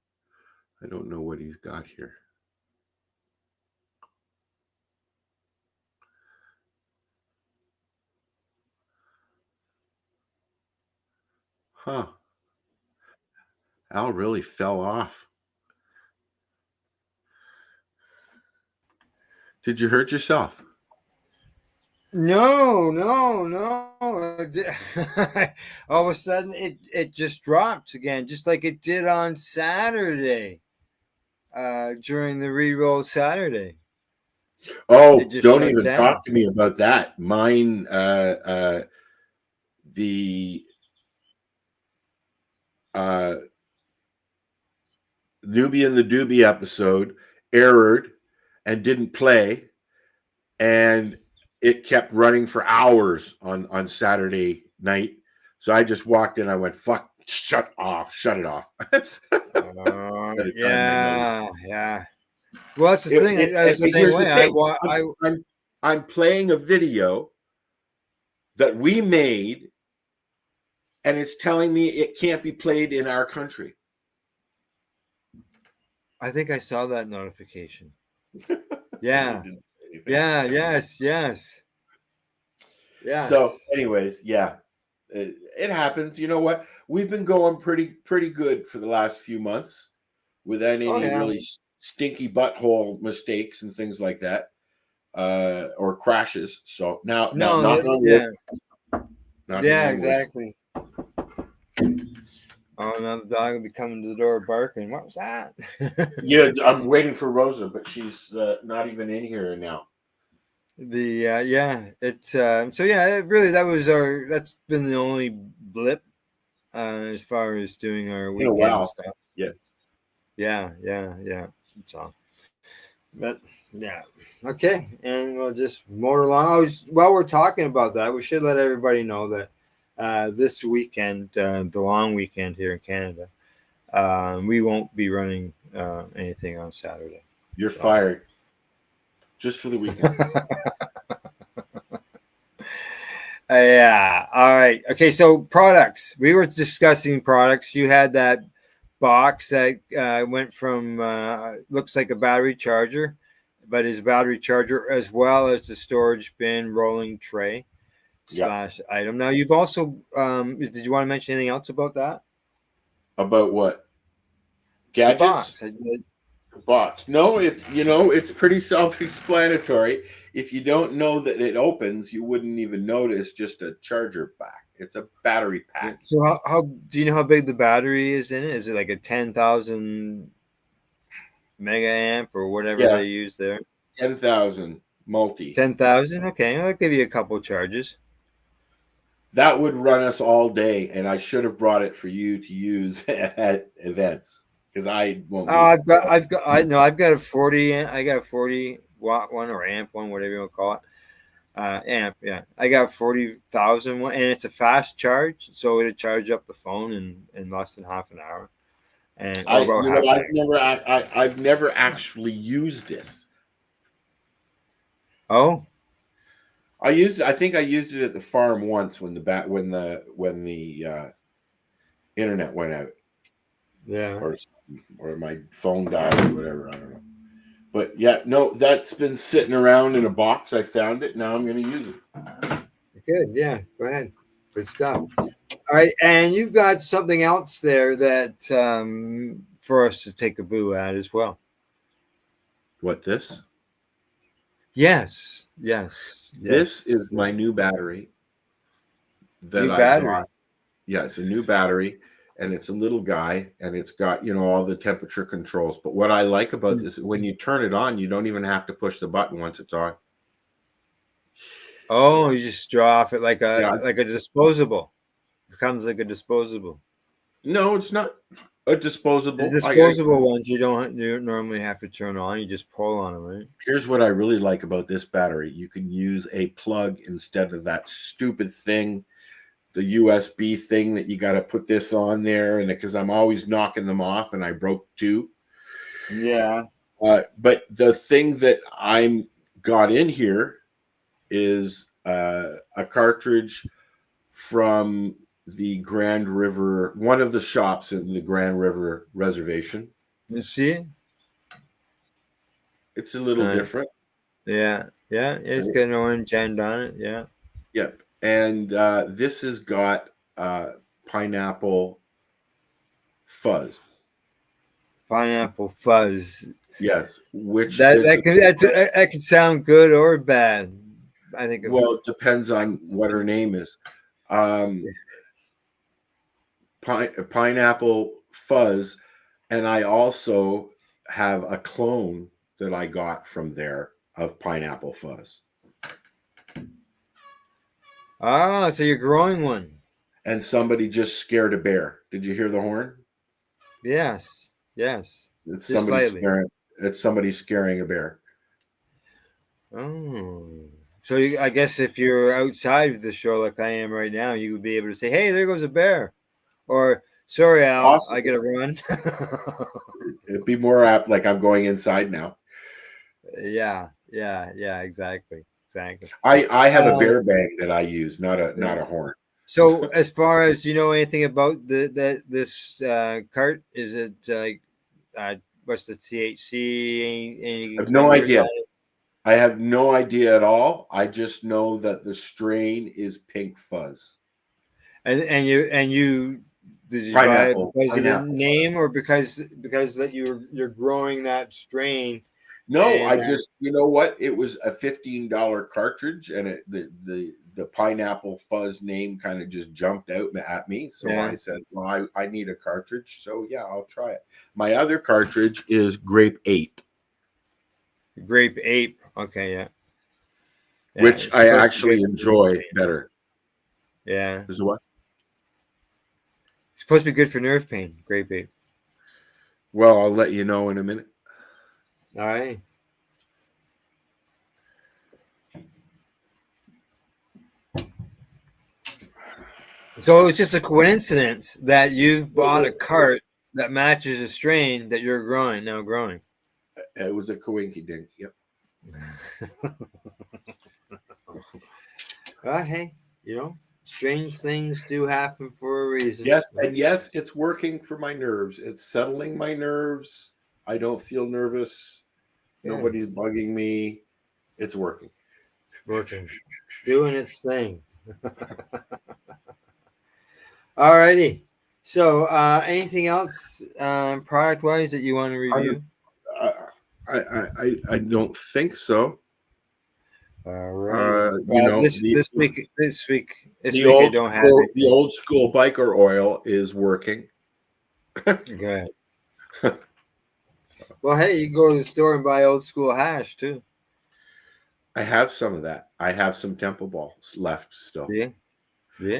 I don't know what he's got here. Huh. Al really fell off. Did you hurt yourself? No. All of a sudden, it just dropped again, just like it did on Saturday. During the re-roll Saturday. Oh, don't even talk to me about that. Mine, the Newbie and the Doobie episode errored and didn't play, and it kept running for hours on Saturday night. So I just walked in. I went, "Fuck, shut it off." Yeah. Well, that's the thing. I was the same way. I'm playing a video that we made, and it's telling me it can't be played in our country. I think I saw that notification. Yeah. Yes. So, anyways, yeah, it happens. You know what? We've been going pretty good for the last few months without any really stinky butthole mistakes and things like that, or crashes. So now, exactly. Oh, now the dog will be coming to the door barking. What was that? Yeah, I'm waiting for Rosa, but she's not even in here now. That's been the only blip as far as doing our weekend stuff. Yeah. So, but yeah, okay, and we'll just motor along. While we're talking about that, we should let everybody know that this weekend, the long weekend here in Canada, we won't be running anything on Saturday. You're fired. Just for the weekend. Yeah. All right. Okay. So products. We were discussing products. You had that box that went from looks like a battery charger, but is a battery charger as well as the storage bin rolling tray / item. Now you've also did you want to mention anything else about that? About what? Gadgets? Box. No, it's pretty self-explanatory. If you don't know that it opens, you wouldn't even notice just a charger pack. It's a battery pack. So how do you know how big the battery is in it? Is it like a 10,000 mega amp or whatever they use there? 10,000 multi. 10,000? Okay, I'll give you a couple charges. That would run us all day, and I should have brought it for you to use at events. Because I won't. I've got a 40 watt one or amp one, whatever you want to call it. Amp, yeah. I got 40,000 one, and it's a fast charge, so it'll charge up the phone in less than half an hour. and or I, about you know, halfway. I've never actually used this. Oh, I used it. I think I used it at the farm once when the internet went out, yeah. or my phone died or whatever. I don't know. But yeah, no, that's been sitting around in a box. I found it. Now I'm going to use it. Good. Yeah. Go ahead. Good stuff. All right, and you've got something else there that for us to take a boo at as well. What this? Yes. Yes. This Yes. is my new battery that New I battery. got. Yeah, it's a new battery, and it's a little guy, and it's got, you know, all the temperature controls. But what I like about this, when you turn it on, you don't even have to push the button once it's on. Oh, you just draw off it like Yeah. a disposable. Becomes like a disposable. No, it's not a disposable. The disposable ones you don't normally have to turn on. You just pull on them, right? Here's what I really like about this battery. You can use a plug instead of that stupid thing, the USB thing that you got to put this on there. And because I'm always knocking them off, and I broke two. Yeah. But the thing that I'm got in here is a cartridge from the Grand River, one of the shops in the Grand River Reservation. You see? It's a little different. Yeah. Yeah. It's got an orange end on it. Yeah. Yep. And this has got pineapple fuzz. Pineapple fuzz. Yes, which that can sound good or bad. I think. Well, it depends on what her name is. Pineapple fuzz, and I also have a clone that I got from there of pineapple fuzz. Ah, so you're growing one. And somebody just scared a bear. Did you hear the horn? Yes. Yes. It's somebody scaring a bear. Oh. So I guess if you're outside of the show like I am right now, you would be able to say, "Hey, there goes a bear," or "Sorry, Al, Awesome. I gotta run." It'd be more apt like I'm going inside now. Yeah, exactly. I have a bear bag that I use, not a horn. So, as far as you know, anything about this cart? Is it what's the THC? Any I have no idea. on it? I have no idea at all. I just know that the strain is pink fuzz. And you did you Pineapple, buy it because of the name or because that you're growing that strain? No, I just, you know what? It was a $15 cartridge, and the pineapple fuzz name kind of just jumped out at me. So I said, well, I need a cartridge. So yeah, I'll try it. My other cartridge is Grape Ape. Grape Ape. Okay, yeah. Which I actually enjoy better. Yeah. Is what? It's supposed to be good for nerve pain. Grape Ape. Well, I'll let you know in a minute. All right. So it's just a coincidence that you bought a cart that matches a strain that you're now growing. It was a coinky dink. Yep. Well, hey, strange things do happen for a reason. Yes, and yes, it's working for my nerves. It's settling my nerves. I don't feel nervous. Yeah. Nobody's bugging me. It's working. Doing its thing. All righty. So, anything else product-wise that you want to review? I don't think so. All right. This week I don't have it. The old school biker oil is working. Good. Well, hey, you can go to the store and buy old school hash too. I have some of that. I have some Temple balls left still. Yeah.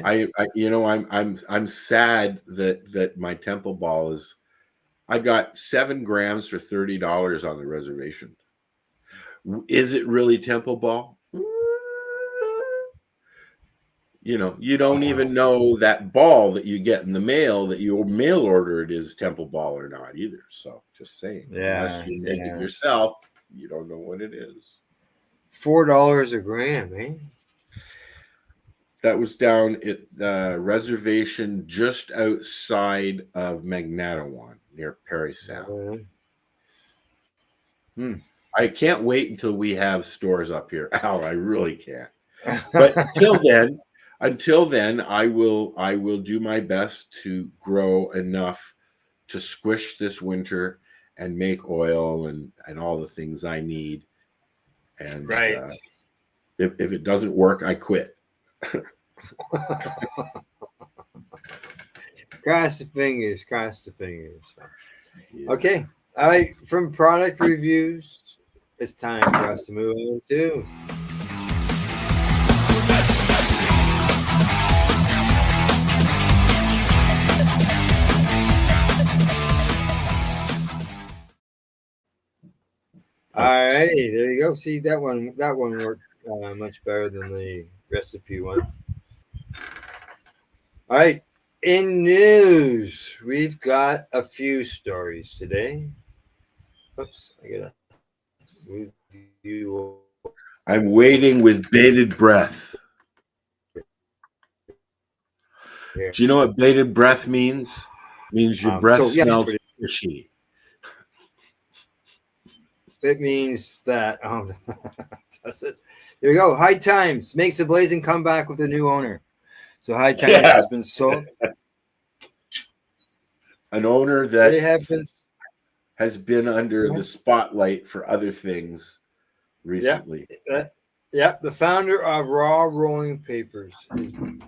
I'm sad that my Temple ball is. I got 7 grams for $30 on the reservation. Is it really Temple ball? You don't even know that ball that you get in the mail that you mail ordered is Temple Ball or not either. So just saying, unless you make it yourself, you don't know what it is. $4 a gram, eh? That was down at the reservation just outside of Magnatowan near Perry Sound. I can't wait until we have stores up here. Al, I really can't. But until then, I will do my best to grow enough to squish this winter and make oil and all the things I need. And if it doesn't work, I quit. Cross the fingers. Yeah. Okay. All right. From product reviews, it's time for us to move on to all righty, there you go. See, that one worked much better than the recipe one. All right, in news, we've got a few stories today. Oops, I gotta move you. I'm waiting with bated breath. Here. Do you know what bated breath means? It means your breath smells fishy. It means that that's it. There you go. High Times makes a blazing comeback with a new owner. So High Times has been sold. An owner that has been under the spotlight for other things recently. Yeah. The founder of Raw Rolling Papers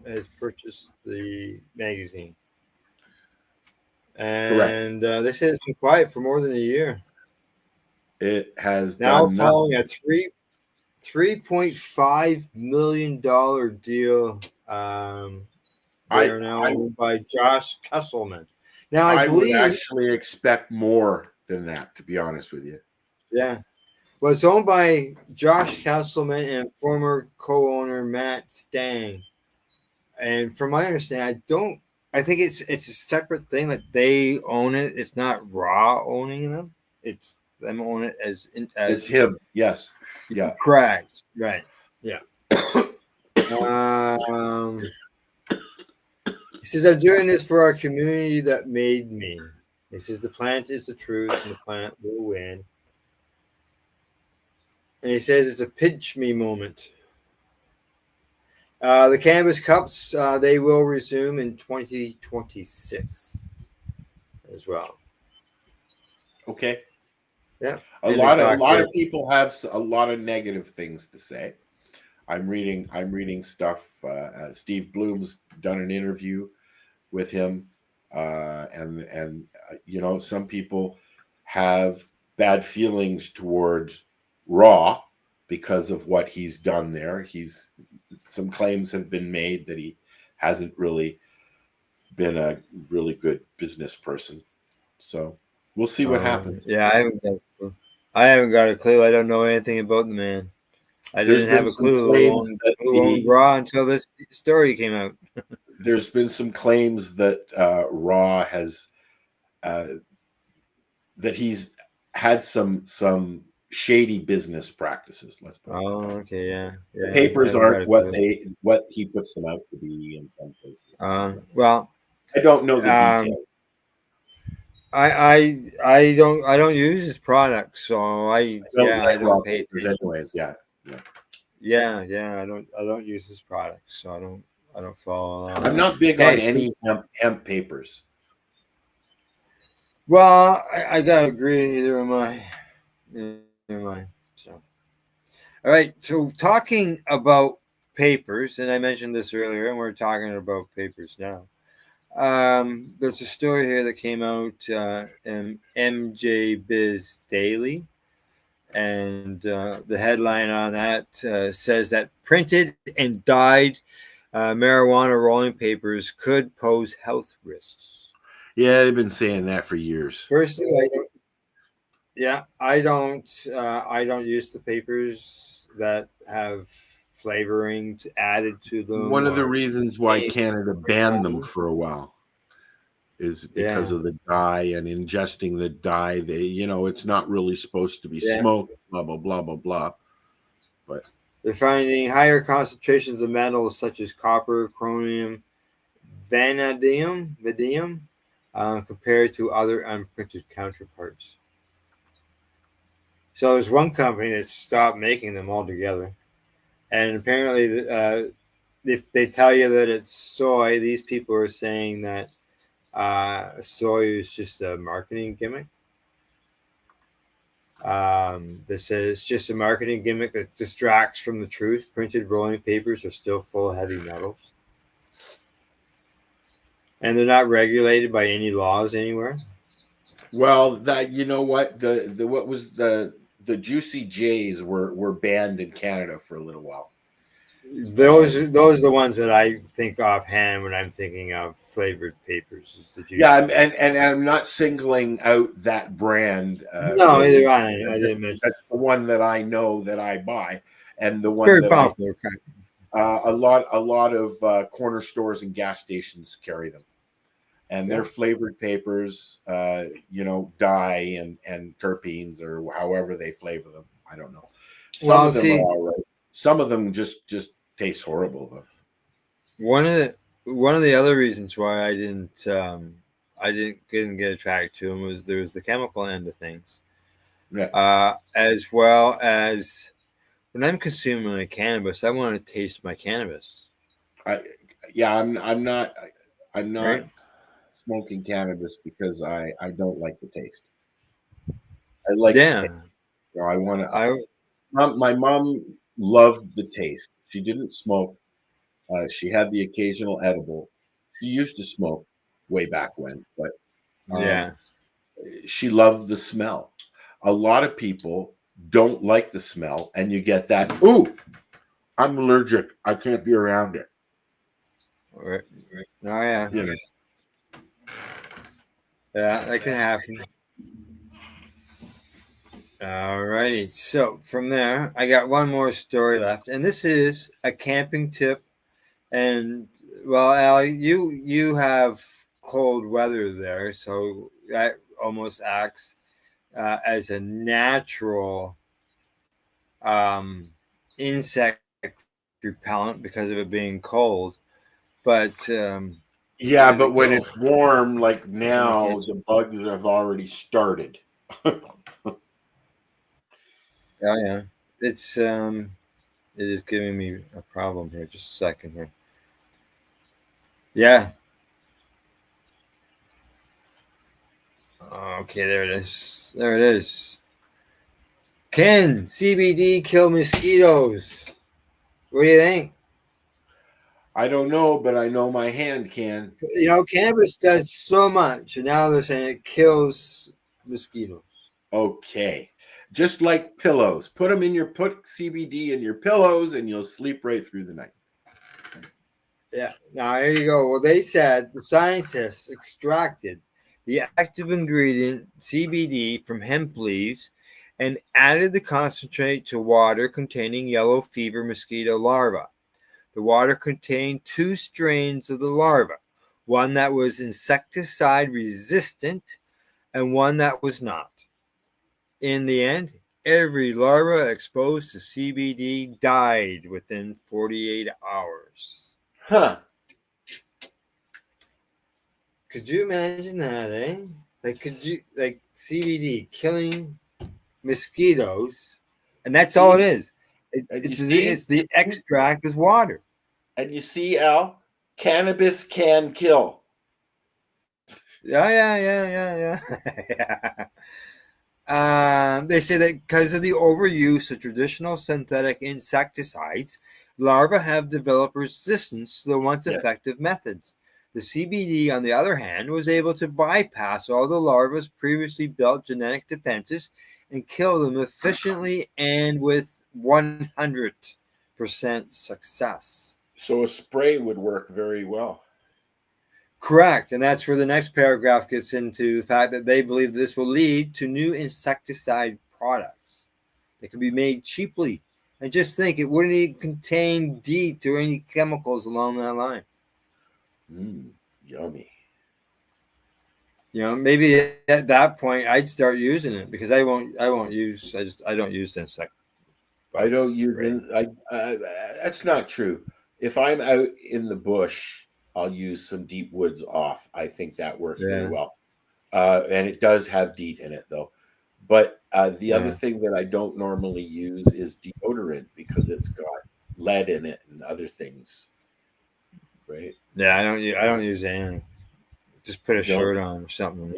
has purchased the magazine. And they said it's been quiet for more than a year. It has now following a $3.5 million deal. They are now owned by Josh Kesselman. Now I believe would actually expect more than that, to be honest with you. Yeah. Well, it's owned by Josh Kesselman and former co-owner Matt Stang. And from my understanding, I think it's a separate thing that they own it. It's not Raw owning them. It's them own it as it's him. Yes. Yeah. Correct. Right. Yeah. He says, I'm doing this for our community that made me. He says, the plant is the truth and the plant will win. And he says, it's a pinch me moment. The Cannabis Cups, they will resume in 2026 as well. Okay. Yeah. A lot of people have a lot of negative things to say. I'm reading stuff. Steve Bloom's done an interview with him, and some people have bad feelings towards Raw because of what he's done there. Some claims have been made that he hasn't really been a really good business person. So we'll see what happens. Yeah, I haven't got a clue. I don't know anything about the man. I didn't have a clue who owned Raw until this story came out. There's been some claims that Raw has that he's had some shady business practices. Let's put it. Okay, yeah. The papers aren't what he puts them out to be in some cases. Well, I don't know the details. I don't use his products, so I don't pay attention. Anyways. Yeah. I don't use his products, so I don't follow along. I'm not big on any hemp papers. Well, I gotta agree. Neither am I. So, all right. So, talking about papers, and I mentioned this earlier, and we're talking about papers now. There's a story here that came out in MJ Biz Daily, and the headline on that says that printed and dyed marijuana rolling papers could pose health risks. Yeah, they've been saying that for years. Personally, I don't use the papers that have flavoring added to them. One of the or reasons why any- Canada banned them for a while is because Yeah. of the dye and ingesting the dye. They, it's not really supposed to be Yeah. smoked, blah, blah, blah, blah, blah. But They're finding higher concentrations of metals such as copper, chromium, vanadium, compared to other unprinted counterparts. So there's one company that stopped making them altogether. And apparently, if they tell you that it's soy, these people are saying that soy is just a marketing gimmick. They say it's just a marketing gimmick that distracts from the truth. Printed rolling papers are still full of heavy metals. And they're not regulated by any laws anywhere. well, that what what was the Juicy J's were banned in Canada for a little while. Those are the ones that I think offhand when I'm thinking of flavored papers. Is the Juicy And I'm not singling out that brand. No, really. either I didn't mention. That's the one that I know that I buy, and the one Very that popular. a lot of corner stores and gas stations carry them, and they're flavored papers. Dye and terpenes or however they flavor them. I don't know. Some of them are all right. Some of them just taste horrible though. One of the other reasons why I didn't get attracted to them was there was the chemical end of things. Yeah. As well as when I'm consuming my cannabis, I want to taste my cannabis. I'm not Right? smoking cannabis because I don't like the taste. I like Yeah. the taste. I want to. My mom loved the taste. She didn't smoke. She had the occasional edible. She used to smoke way back when, but she loved the smell. A lot of people don't like the smell, and you get that. Ooh, I'm allergic. I can't be around it. Right. Oh yeah. Yeah, that can happen. Alrighty. So from there, I got one more story left, and this is a camping tip. And well, Al, you have cold weather there, so that almost acts as a natural insect repellent because of it being cold. But but when it's warm, like now, the bugs have already started. Yeah. It is giving me a problem here. Just a second here. Yeah. Okay, there it is. There it is. Can CBD kill mosquitoes? What do you think? I don't know, but I know my hand can. Cannabis does so much, and now they're saying it kills mosquitoes. Okay. Just like pillows. Put CBD in your pillows and you'll sleep right through the night. Yeah. Now, here you go. Well, they said the scientists extracted the active ingredient CBD from hemp leaves and added the concentrate to water containing yellow fever mosquito larvae. The water contained 2 strains of the larva, one that was insecticide resistant and one that was not. In the end, every larva exposed to CBD died within 48 hours. Huh. Could you imagine that, eh? Like CBD killing mosquitoes, and that's all it is. It's the extract with water. And you see, Al, cannabis can kill. Yeah. They say that because of the overuse of traditional synthetic insecticides, larvae have developed resistance to the once effective methods. The CBD, on the other hand, was able to bypass all the larva's previously built genetic defenses and kill them efficiently and with 100% success. So a spray would work very well. Correct. And that's where the next paragraph gets into the fact that they believe this will lead to new insecticide products that can be made cheaply And just think, it wouldn't even contain DEET or any chemicals along that line. Yummy. Maybe at that point I'd start using it because I don't use insect. I don't use that's not true. If I'm out in the bush, I'll use some deep woods off. I think that works very well. And it does have DEET in it though. But the other thing that I don't normally use is deodorant because it's got lead in it and other things. Right? Yeah, I don't use anything. Just put a shirt on or something.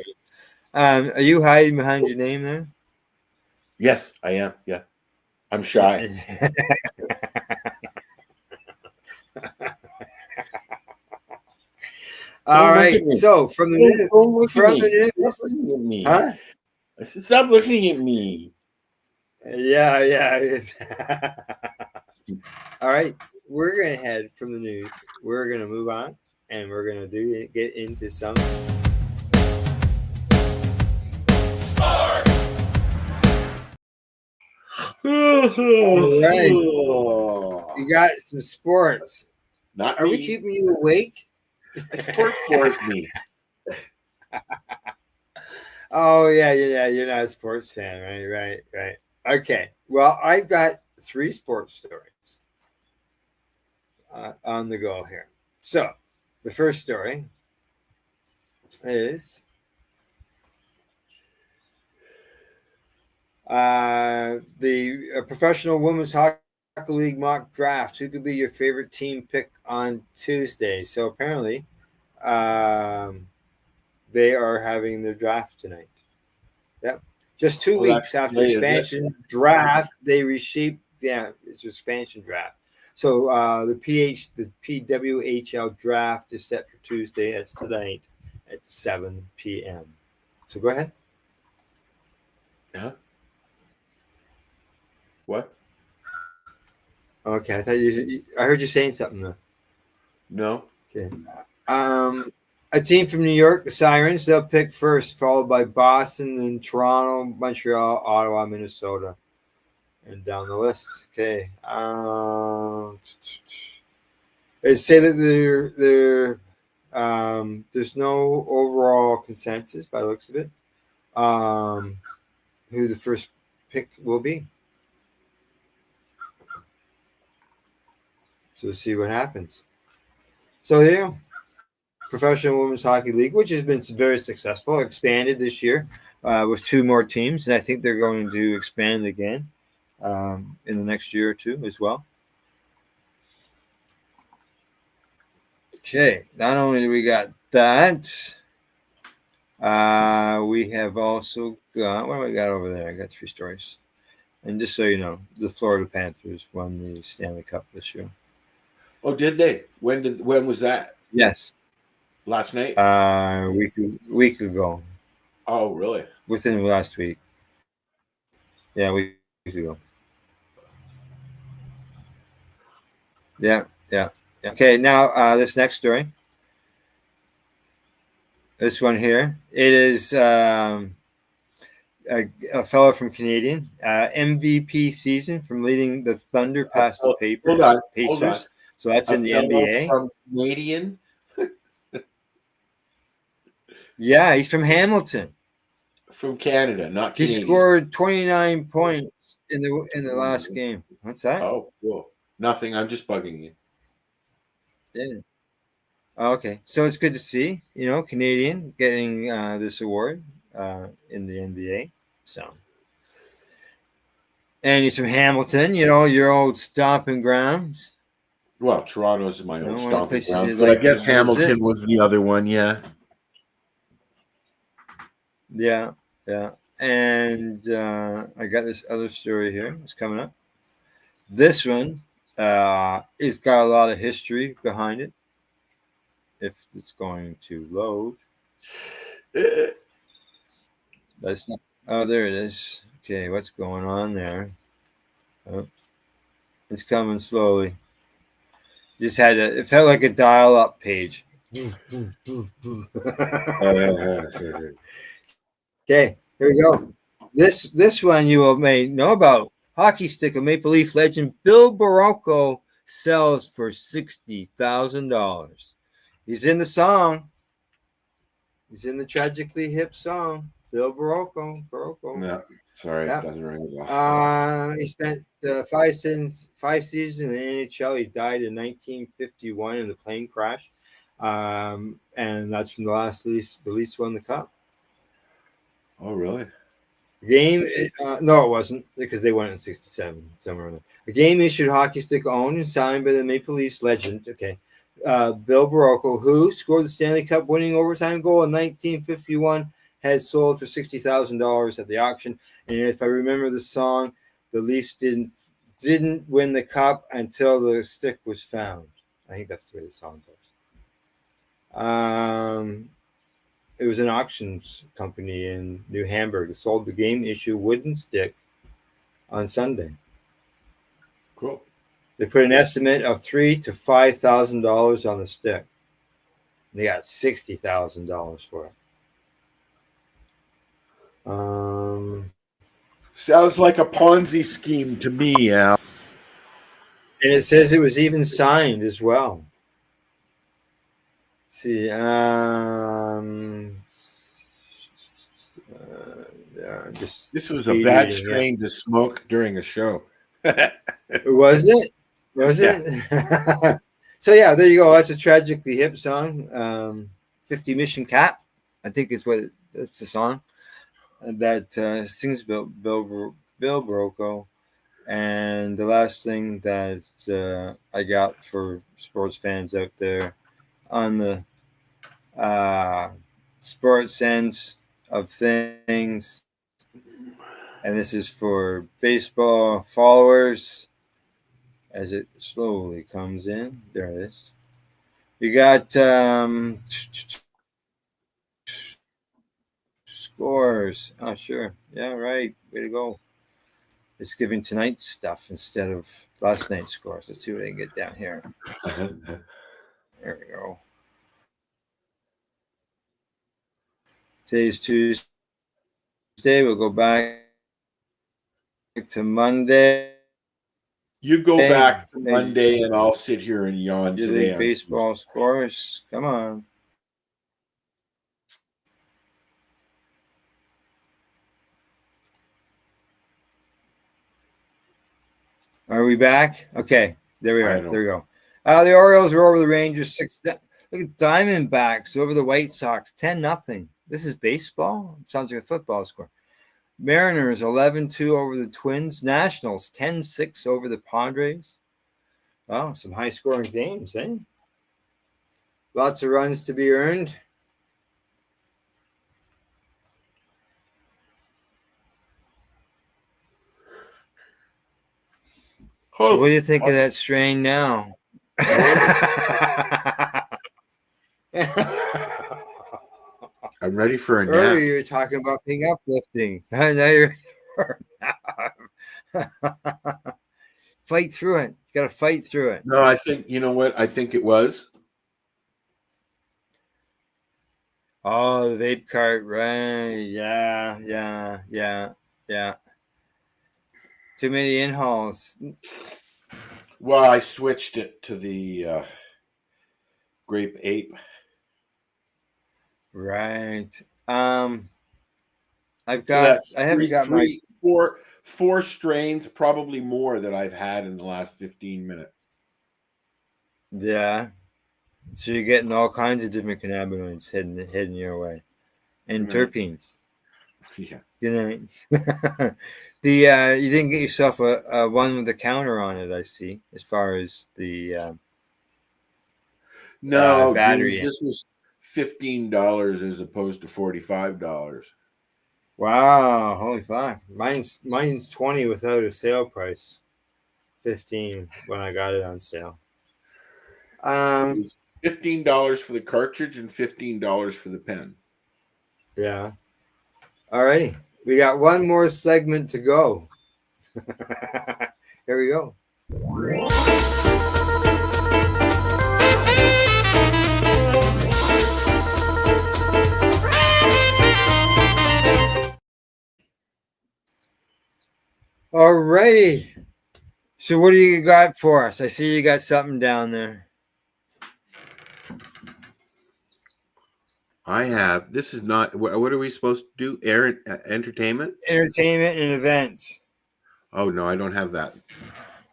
Are you hiding behind your name there? Yes, I am. Yeah. I'm shy. All right. So from the news, huh? I said, stop looking at me. Yeah. All right. We're gonna head from the news. We're gonna move on, and we're gonna get into some. All right. You got some sports. Are we keeping you awake? Sport force me. Oh yeah. You're not a sports fan, right? Right. Okay. Well, I've got 3 sports stories on the go here. So, the first story is the professional women's hockey league mock draft. Who could be your favorite team pick on Tuesday? So apparently, they are having their draft tonight. Yep, just 2 weeks after the expansion draft, they received. Yeah, it's an expansion draft. So the PWHL draft is set for Tuesday. That's tonight at 7 p.m. So go ahead. Yeah. What? Okay, I thought I heard you saying something though. No. Okay. A team from New York, the Sirens, they'll pick first, followed by Boston, then Toronto, Montreal, Ottawa, Minnesota, and down the list. Okay. They say that there's no overall consensus by the looks of it. Who the first pick will be. So we'll see what happens. So yeah, Professional Women's Hockey League, which has been very successful, expanded this year with 2 more teams, and I think they're going to expand again in the next year or 2 as well. Okay, not only do we got that, we have also got, what do we got over there? I got 3 stories. And just so you know, the Florida Panthers won the Stanley Cup this year. Oh, did they? When was that? Yes. Last night? Week ago. Oh, really? Within last week. Yeah, week ago. Yeah. Okay, now this next story. This one here. It is a fellow from Canadian. MVP season from leading the Thunder past the Pacers. So that's in the NBA. From Canadian? Yeah, he's from Hamilton. From Canada, not Canadian. He scored 29 points in the last game. What's that? Oh, cool. Nothing. I'm just bugging you. Yeah. Okay. So it's good to see, Canadian getting this award in the NBA. So. And he's from Hamilton, your old stomping grounds. Well, Toronto's my old stomping grounds, but I guess Hamilton was the other one, yeah. Yeah. And I got this other story here. It's coming up. This one it's got a lot of history behind it. If it's going to load. That's not. Oh, there it is. Okay, what's going on there? Oh, it's coming slowly. Just had it felt like a dial-up page. Okay, here we go. This one you may know about. hockey stick of Maple Leaf legend Bill Barocco sells for $60,000. He's in the song. He's in the Tragically Hip song. Bill Barocco. No, sorry, Yeah. it doesn't ring a bell. He spent 5 seasons in the NHL. He died in 1951 in the plane crash. And that's from the Leafs won the cup. Oh, really? Game, no, it wasn't, because they won it in 67, somewhere in there. A game issued hockey stick owned and signed by the Maple Leafs legend, Bill Barocco, who scored the Stanley Cup winning overtime goal in 1951, had sold for $60,000 at the auction. And if I remember the song, the Leafs didn't win the cup until the stick was found. I think that's the way the song goes. It was an auctions company in New Hamburg that sold the game issue wooden stick on Sunday. Cool. They put an estimate of $3,000 to $5,000 on the stick. They got $60,000 for it. Sounds like a Ponzi scheme to me, Al. And it says it was even signed as well. Let's see, This was a bad strain to smoke during a show. Was it? So yeah, there you go. That's a Tragically Hip song. 50 Mission Cap, I think is what that's the song that sings Bill Barocco. And the last thing that I got for sports fans out there on the sports sense of things, and this is for baseball followers as it slowly comes in. There it is. You got scores. Oh, sure. Yeah, right. Way to go. It's giving tonight's stuff instead of last night's scores. Let's see what I can get down here. There we go. Today's Tuesday. We'll go back to Monday. You go back to Monday, and I'll sit here and yawn today. Baseball scores. Come on. Are we back? Okay, there we are. There we go. The Orioles are over the Rangers 6. Look at Diamondbacks over the White Sox 10-0. This is baseball. Sounds like a football score. Mariners 11-2 over the Twins. Nationals 10-6 over the Padres. Oh, some high-scoring games, eh? Lots of runs to be earned. So what do you think of that strain now? I'm ready for a nap. Earlier you were talking about being uplifting. Now you're fight through it. You got to fight through it. No, I think, you know what? I think it was. Oh, the vape cart, right? Yeah. Too many inhales. Well, I switched it to the grape ape. Right. I haven't got four strains, probably more, that I've had in the last 15 minutes. Yeah. So you're getting all kinds of different cannabinoids heading your way. And terpenes. Yeah. You know, you didn't get yourself a one with a counter on it, I see, as far as the no battery. Dude, this was $15 as opposed to $45. Wow, holy fuck. Mine's 20 without a sale price. 15 when I got it on sale. It was $15 for the cartridge and $15 for the pen. Yeah. All righty. We got one more segment to go. Here we go. All righty. So what do you got for us? I see you got something down there. I have. This is not. What are we supposed to do? Entertainment? Entertainment and events. Oh no, I don't have that.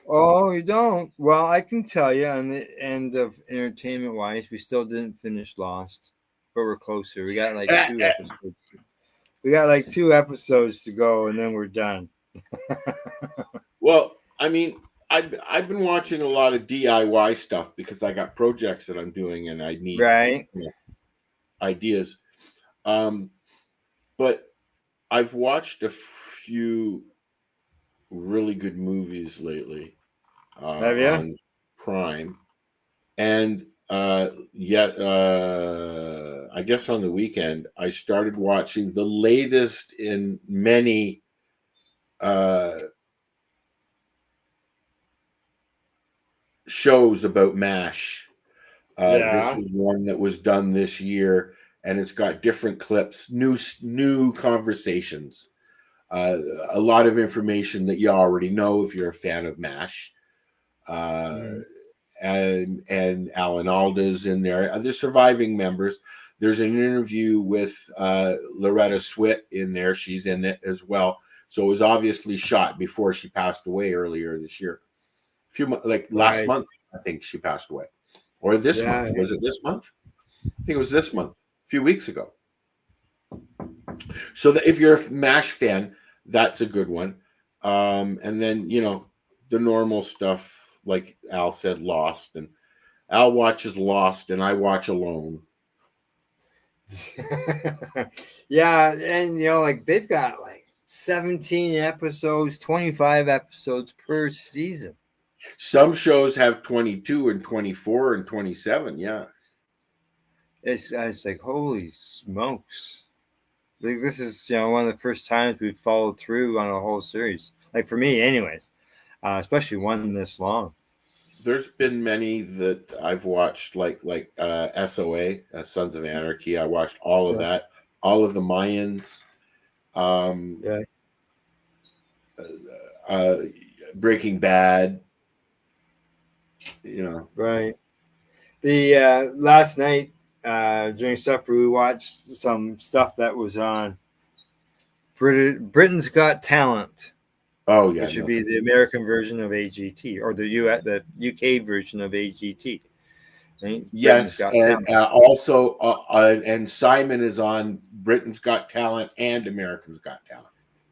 Oh, you don't? Well, I can tell you on the end of entertainment wise, we still didn't finish Lost, but we're closer. We got like 2 episodes. We got like 2 episodes to go, and then we're done. Well, I mean, I've been watching a lot of DIY stuff because I got projects that I'm doing and I need Right. ideas. But I've watched a few really good movies lately Have you? on Prime, and I guess on the weekend I started watching the latest in many shows about MASH. This was one that was done this year, and it's got different clips, new conversations, a lot of information that you already know if you're a fan of MASH. And Alan Alda's in there. The surviving members. There's an interview with Loretta Swit in there. She's in it as well. So it was obviously shot before she passed away earlier this year. Last month, I think she passed away. Or this month. Was it this month? I think it was this month, a few weeks ago. So that if you're a MASH fan, that's a good one. And then, the normal stuff, like Al said, Lost. And Al watches Lost and I watch Alone. Yeah, and like they've got like 17 episodes, 25 episodes per season. Some shows have 22 and 24 and 27. Yeah. It's like, holy smokes. Like, this is, one of the first times we've followed through on a whole series. Like, for me, anyways, especially one this long. There's been many that I've watched, like SOA, Sons of Anarchy. I watched all of that, all of the Mayans. Breaking Bad. Right. The last night during supper, we watched some stuff that was on Britain's Got Talent. Oh yeah, which would be the American version of AGT or the UK version of AGT. Right? Yes, and also, and Simon is on Britain's Got Talent and American's Got Talent.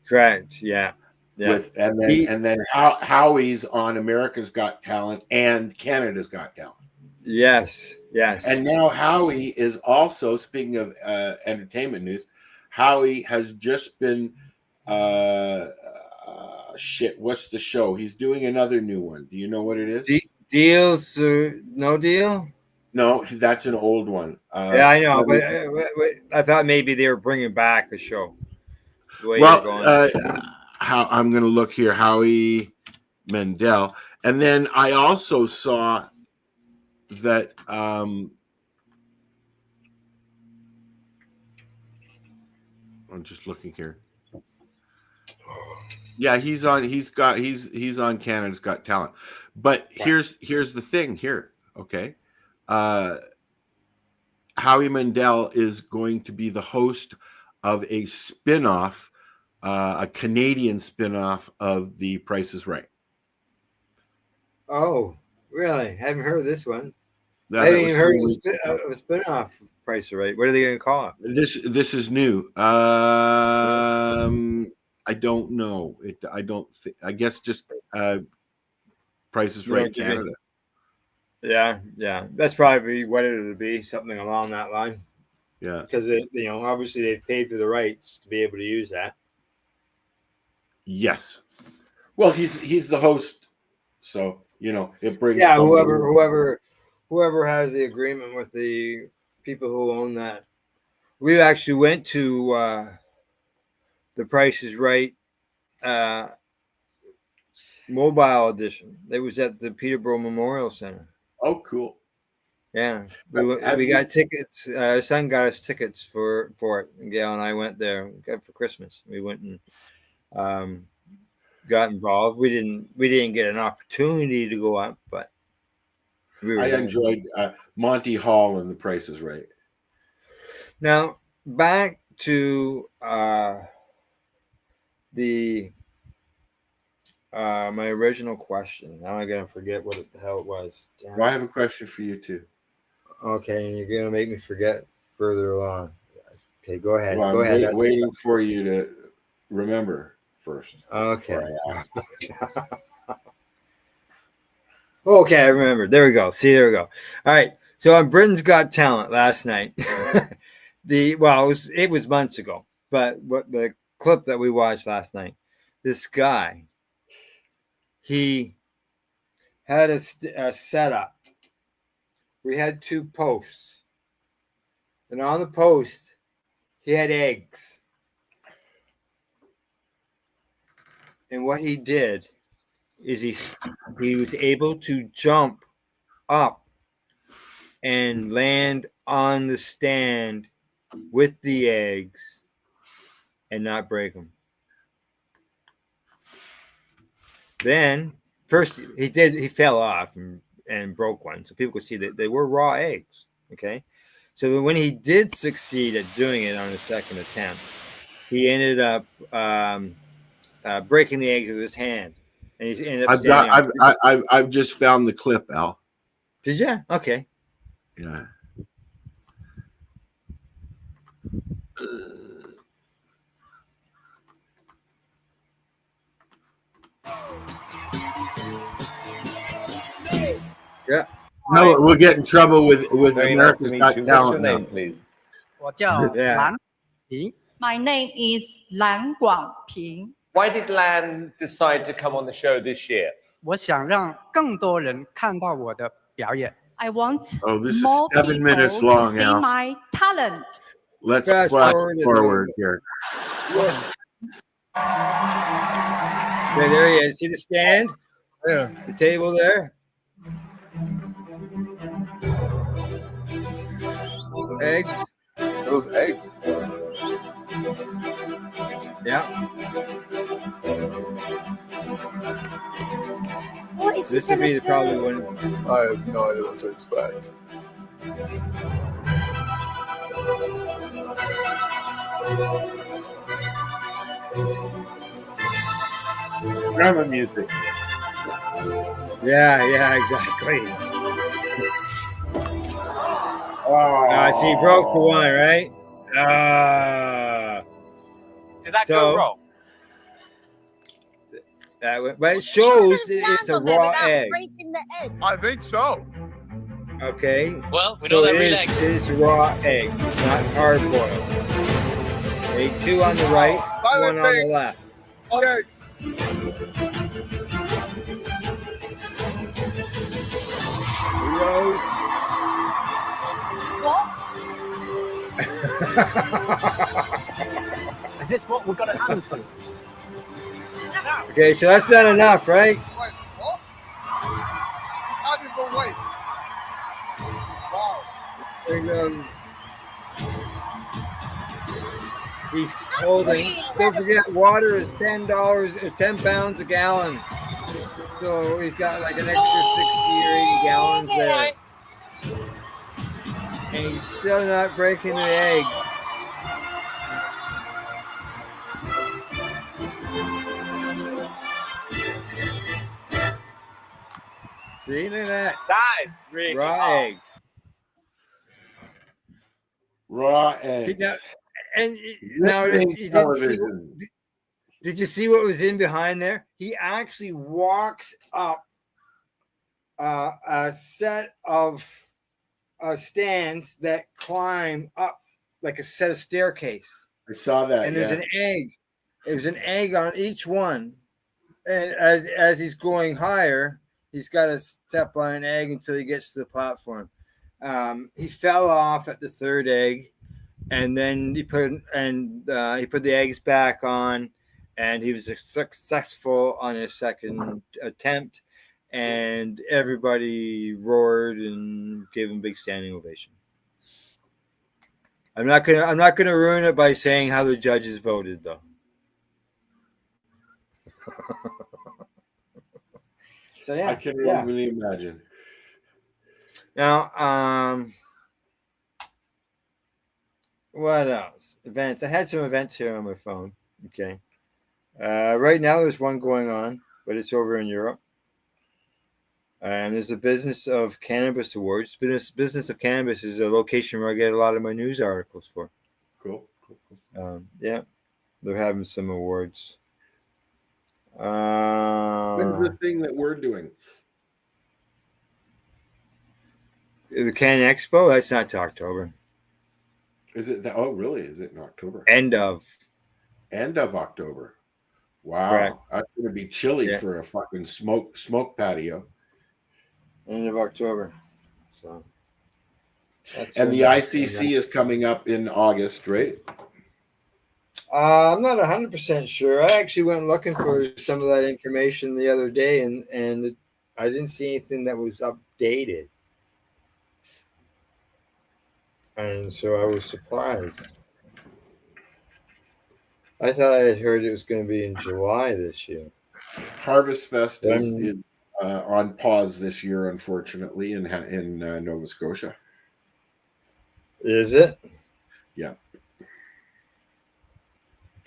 Correct. Yeah. And then Howie's on America's Got Talent and Canada's Got Talent. Yes. And now Howie is also, speaking of entertainment news, Howie has just been what's the show? He's doing another new one. Do you know what it is? Deals No Deal? No, that's an old one. Yeah, I know, but I thought maybe they were bringing back a show. How I'm going to look here, Howie Mandel, and then I also saw that I'm just looking here. Yeah, he's on Canada's Got Talent. But here's the thing here, okay? Howie Mandel is going to be the host of a spin-off, a Canadian spin-off of The Price is Right. Oh, really? Haven't heard of this one. I haven't even heard of a spin-off of Price is Right. What are they going to call it? This is new. I don't know. I guess just Price is Right Canada. Yeah. That's probably what it would be, something along that line. Yeah. Because obviously they've paid for the rights to be able to use that. Yes. Well, he's the host, so it brings. Yeah, whoever has the agreement with the people who own that. We actually went to The Price is Right mobile edition. It was at the Peterborough Memorial Center. Oh, cool. Yeah, we got tickets. Our son got us tickets for it. And Gail and I went there for Christmas. We went and got involved. We didn't get an opportunity to go up, but we were I there. enjoyed Monty Hall and The Price is Right. Now back to the my original question. Now I'm gonna forget what the hell it was. Damn. Well, I have a question for you too. Okay, and you're gonna make me forget further along. Okay, go ahead. Well, Go I'm ahead. waiting for you to remember first. Okay. Okay, I remember. There we go. See, there we go. All right. So on Britain's Got Talent last night, it was months ago, but what the clip that we watched last night, this guy, he had a setup. We had 2 posts, and on the post, he had eggs. And what he did is he was able to jump up and land on the stand with the eggs and not break them. Then first he fell off and broke one, so people could see that they were raw eggs. Okay, so when he did succeed at doing it on his second attempt, he ended up breaking the eggs with his hand, and he ended up I've just found the clip, Al. Did you? Okay. Yeah. Yeah. No, we'll get in trouble with America's Got Talent. What's your name, please? 我叫 Yeah. 蓝平。 My name is 蓝广平。 Why did Lan decide to come on the show this year? 我想让更多人看到我的表演。 I want Oh, this is more 7 minutes people long to see now. my talent. Let's Fast flash forward forward here. Okay, there he is. See the stand? Yeah. The table there? Eggs. Those eggs. Yeah. What is This he would be gonna probably do? one. I have no idea what to expect. Drama music. Yeah, exactly. I see he broke the one, right? Did that So- go wrong? But it shows that it's a raw egg. I think so. Okay. Well, we So know it that is, relax. it is a raw egg. It's not hard boiled. Okay, 2 on the right, 1 on the left. Eggs. Roast. Is this what we're gonna have to? Okay, so that's not enough, right? Wait, what? How did go wait? Wow. There he goes. He's holding. Don't forget, water is $10, 10 pounds a gallon. So he's got like an extra 60 or 80 gallons there. And he's still not breaking the eggs. See, look at that. That is really Raw hard. eggs. Raw eggs. Now, and now, Riveting you didn't see television. did you see what was in behind there? He actually walks up a set of stands that climb up like a set of staircase. I saw that. And there's an egg. There's an egg on each one. And as he's going higher, he's got to step on an egg until he gets to the platform. He fell off at the 3rd egg, and then he put the eggs back on, and he was successful on his 2nd attempt, and everybody roared and gave him a big standing ovation. I'm not gonna ruin it by saying how the judges voted, though. So yeah, I can yeah. only imagine. Now, what else? Events. I had some events here on my phone. Okay. Right now, there's one going on, but it's over in Europe. And there's the Business of Cannabis Awards. Business of Cannabis is a location where I get a lot of my news articles for. Cool. Yeah, they're having some awards. When's the thing that we're doing? The Can Expo, that's not till October. Is it that? Oh, really? Is it in October? End of October. Wow, correct. that's gonna be chilly Yeah. for a fucking smoke patio. End of October. So. And the ICC is coming up in August, right? I'm not 100% sure. I actually went looking for some of that information the other day, and I didn't see anything that was updated, and so I was surprised. I thought I had heard it was going to be in July this year. Harvest Fest is on pause this year, unfortunately, in Nova Scotia. Is it? Yeah.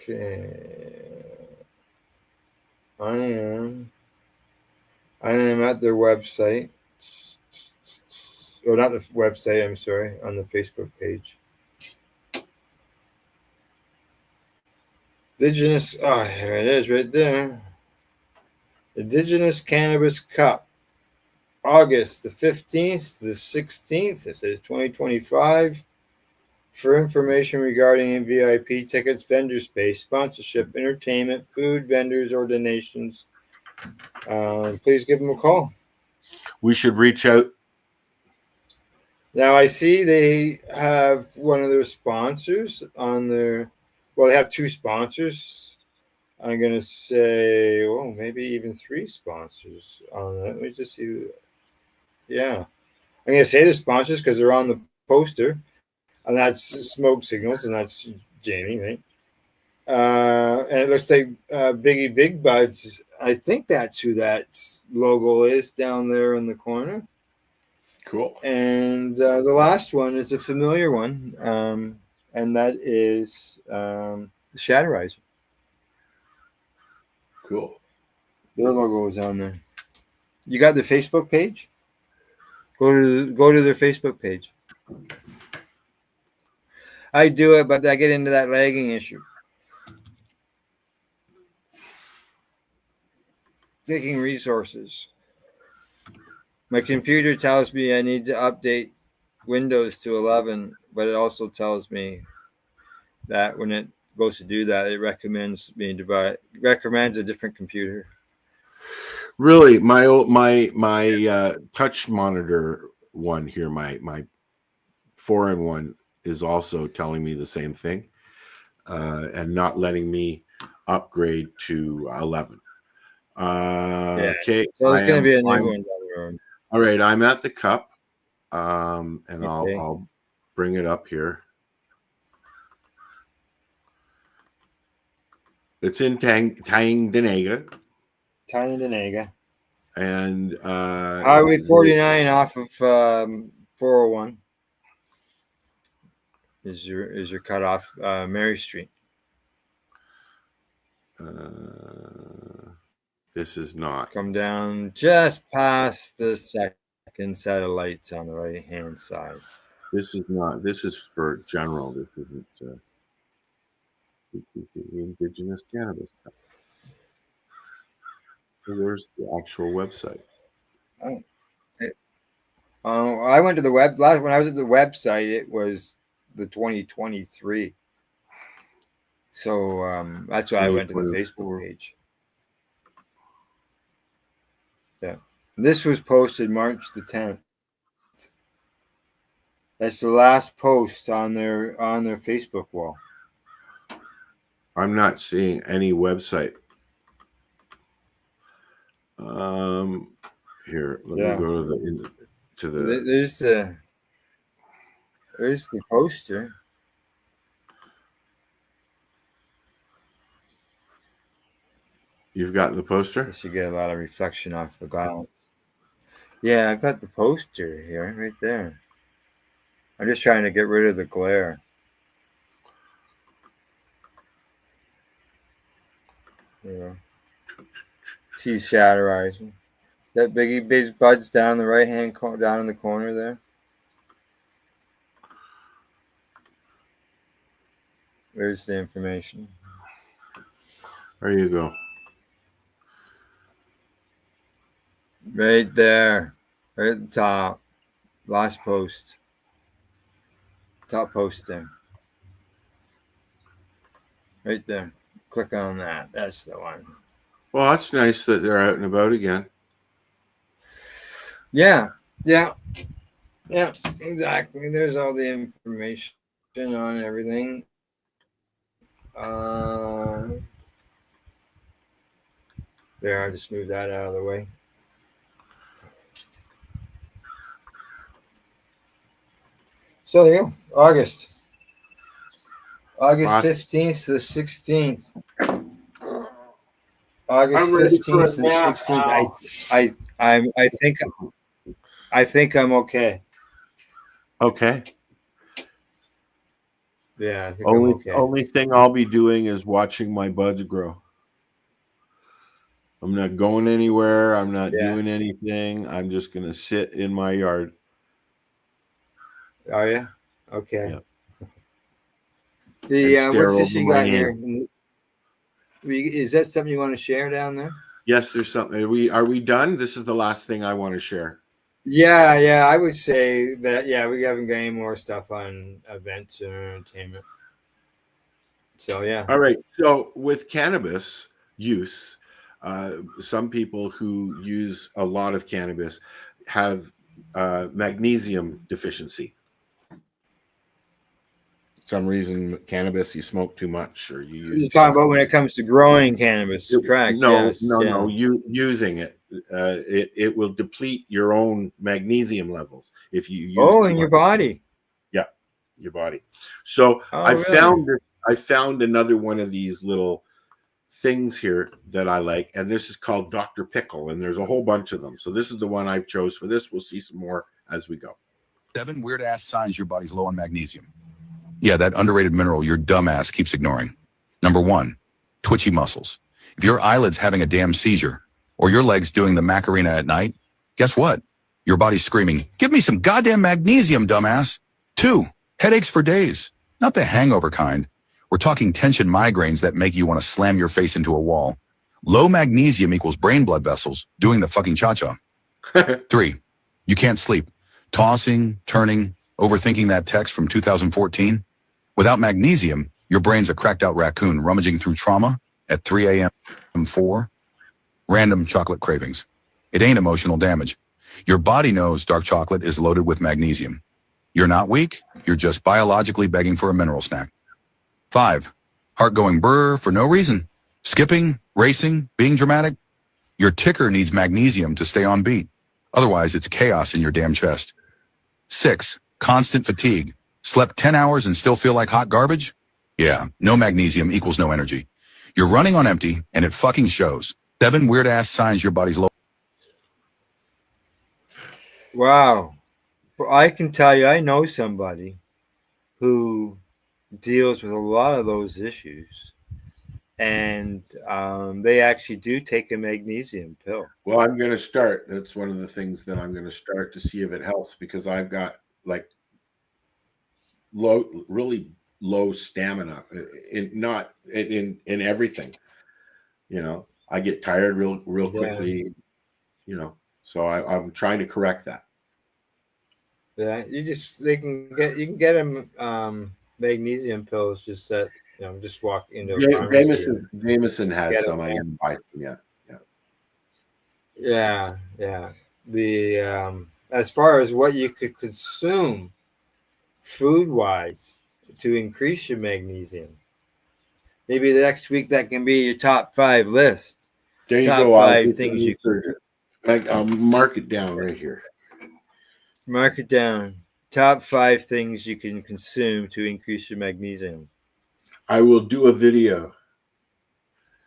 Okay. I am at their website. Oh, not the website, I'm sorry, on the Facebook page. Indigenous, here it is right there. Indigenous Cannabis Cup, August the 15th to the 16th. It says 2025. For information regarding VIP tickets, vendor space, sponsorship, entertainment, food, vendors, or donations, please give them a call. We should reach out. Now, I see they have one of their sponsors on their, well, they have two sponsors. I'm going to say, well, maybe even three sponsors on that. Let me just see. Yeah. I'm going to say the sponsors because they're on the poster. And that's Smoke Signals, and that's Jamie, right? And it looks like Biggie Big Buds. I think that's who that logo is down there in the corner. Cool. And the last one is a familiar one, and that is the Shatterizer. Cool. Their logo is on there. You got their Facebook page? Go to their Facebook page. I do it, but I get into that lagging issue. Taking resources. My computer tells me I need to update Windows to 11, but it also tells me that when it goes to do that, it recommends a different computer. Really, my touch monitor one here, my 4-in-1 is also telling me the same thing, and not letting me upgrade to 11. Okay, so there's going to be a new one down the road. All right, I'm at the cup, and okay. I'll bring it up here. It's in Tyendinaga. And Highway 49 off of 401 is your cutoff. Mary Street. This is not. Come down just past the second set of lights on the right hand side. This is not. This is for general. This isn't the Indigenous Cannabis Cup. Where's the actual website? I went to the when I was at the website, it was the 2023. So that's why I went to the Facebook page. Yeah. This was posted March the 10th. That's the last post on their Facebook wall. I'm not seeing any website. Here, let me go to the there's the poster. You've got the poster? Guess you get a lot of reflection off the glass. Yeah, I've got the poster here, right there. I'm just trying to get rid of the glare. Yeah. See shadow eyes. That big buds down the right hand down in the corner there. There's the information. There you go. Right there. Right at the top. Last post. Top post there. Right there. Click on that. That's the one. Well, that's nice that they're out and about again. Yeah. Yeah. Yeah, exactly. There's all the information on everything. There, I just moved that out of the way. So there you go. August 15th to the 16th. August 15th to the 16th. I think I'm okay. Okay. Yeah, I think I'm okay. Only thing I'll be doing is watching my buds grow. I'm not going anywhere. I'm not doing anything. I'm just going to sit in my yard. Oh, yeah? Okay. Yeah. What's this you got here? Is that something you want to share down there? Yes, there's something. Are we done? This is the last thing I want to share. Yeah. I would say that, we haven't got any more stuff on events or entertainment. So, yeah. All right. So with cannabis use, some people who use a lot of cannabis have magnesium deficiency. Some reason cannabis, you smoke too much, or you use. You're talking about when it comes to growing cannabis, correct? No. You using it, it will deplete your own magnesium levels if you use. In your body. Yeah, your body. So I found another one of these little things here that I like, and this is called Dr. Pickle, and there's a whole bunch of them. So this is the one I've chose for this. We'll see some more as we go. 7 weird ass signs your body's low on magnesium. Yeah, that underrated mineral your dumbass keeps ignoring. Number 1, twitchy muscles. If your eyelid's having a damn seizure, or your leg's doing the Macarena at night, guess what? Your body's screaming, give me some goddamn magnesium, dumbass. 2, headaches for days. Not the hangover kind. We're talking tension migraines that make you want to slam your face into a wall. Low magnesium equals brain blood vessels doing the fucking cha-cha. 3, you can't sleep. Tossing, turning, overthinking that text from 2014. Without magnesium, your brain's a cracked out raccoon rummaging through trauma at 3 a.m. 4. Random chocolate cravings. It ain't emotional damage. Your body knows dark chocolate is loaded with magnesium. You're not weak, you're just biologically begging for a mineral snack. 5, heart going brr for no reason. Skipping, racing, being dramatic. Your ticker needs magnesium to stay on beat. Otherwise, it's chaos in your damn chest. 6, constant fatigue. Slept 10 hours and still feel like hot garbage? Yeah, no magnesium equals no energy. You're running on empty, and it fucking shows. 7 weird-ass signs your body's low. Wow. Well, I can tell you, I know somebody who deals with a lot of those issues, and they actually do take a magnesium pill. Well, I'm going to start. That's one of the things that I'm going to start to see if it helps, because I've got like really low stamina in everything. I get tired real quickly. So I'm trying to correct that. Yeah, you can get them magnesium pills. Just that just walk into a pharmacy. Jameson has some. I didn't buy them yet. Yeah. The as far as what you could consume food wise to increase your magnesium, maybe the next week that can be your top 5 list. There you go. 5 things you could. I'll mark it down right here. Mark it down. Top 5 things you can consume to increase your magnesium. I will do a video.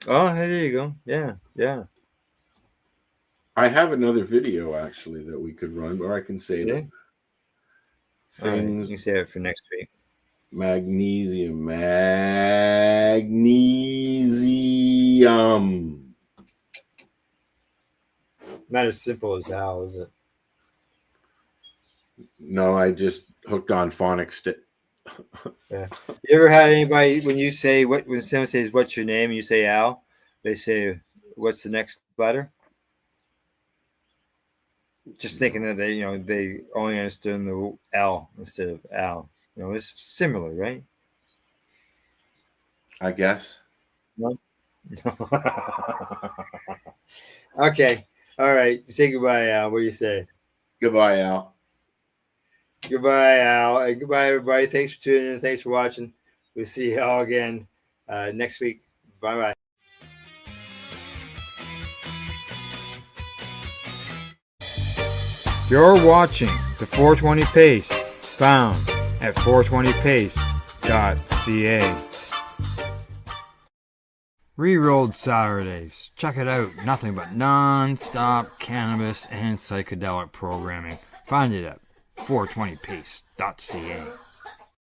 Oh, hey, there you go. Yeah, yeah. I have another video actually that we could run, or I can save Yeah. it. All right, you Things can save it for next week. magnesium. Not as simple as Al, is it? No, I just hooked on phonics. Yeah. You ever had anybody when someone says what's your name, you say Al, they say what's the next letter? Just thinking that they only understood the L instead of Al. It's similar, right? I guess. No? Okay. All right. Say goodbye, Al. What do you say? Goodbye, Al. Goodbye, Al. And goodbye, everybody. Thanks for tuning in. Thanks for watching. We'll see you all again next week. Bye-bye. You're watching the 420 Pace, found at 420pace.ca. Rerolled Saturdays. Check it out. Nothing but non-stop cannabis and psychedelic programming. Find it at 420pace.ca.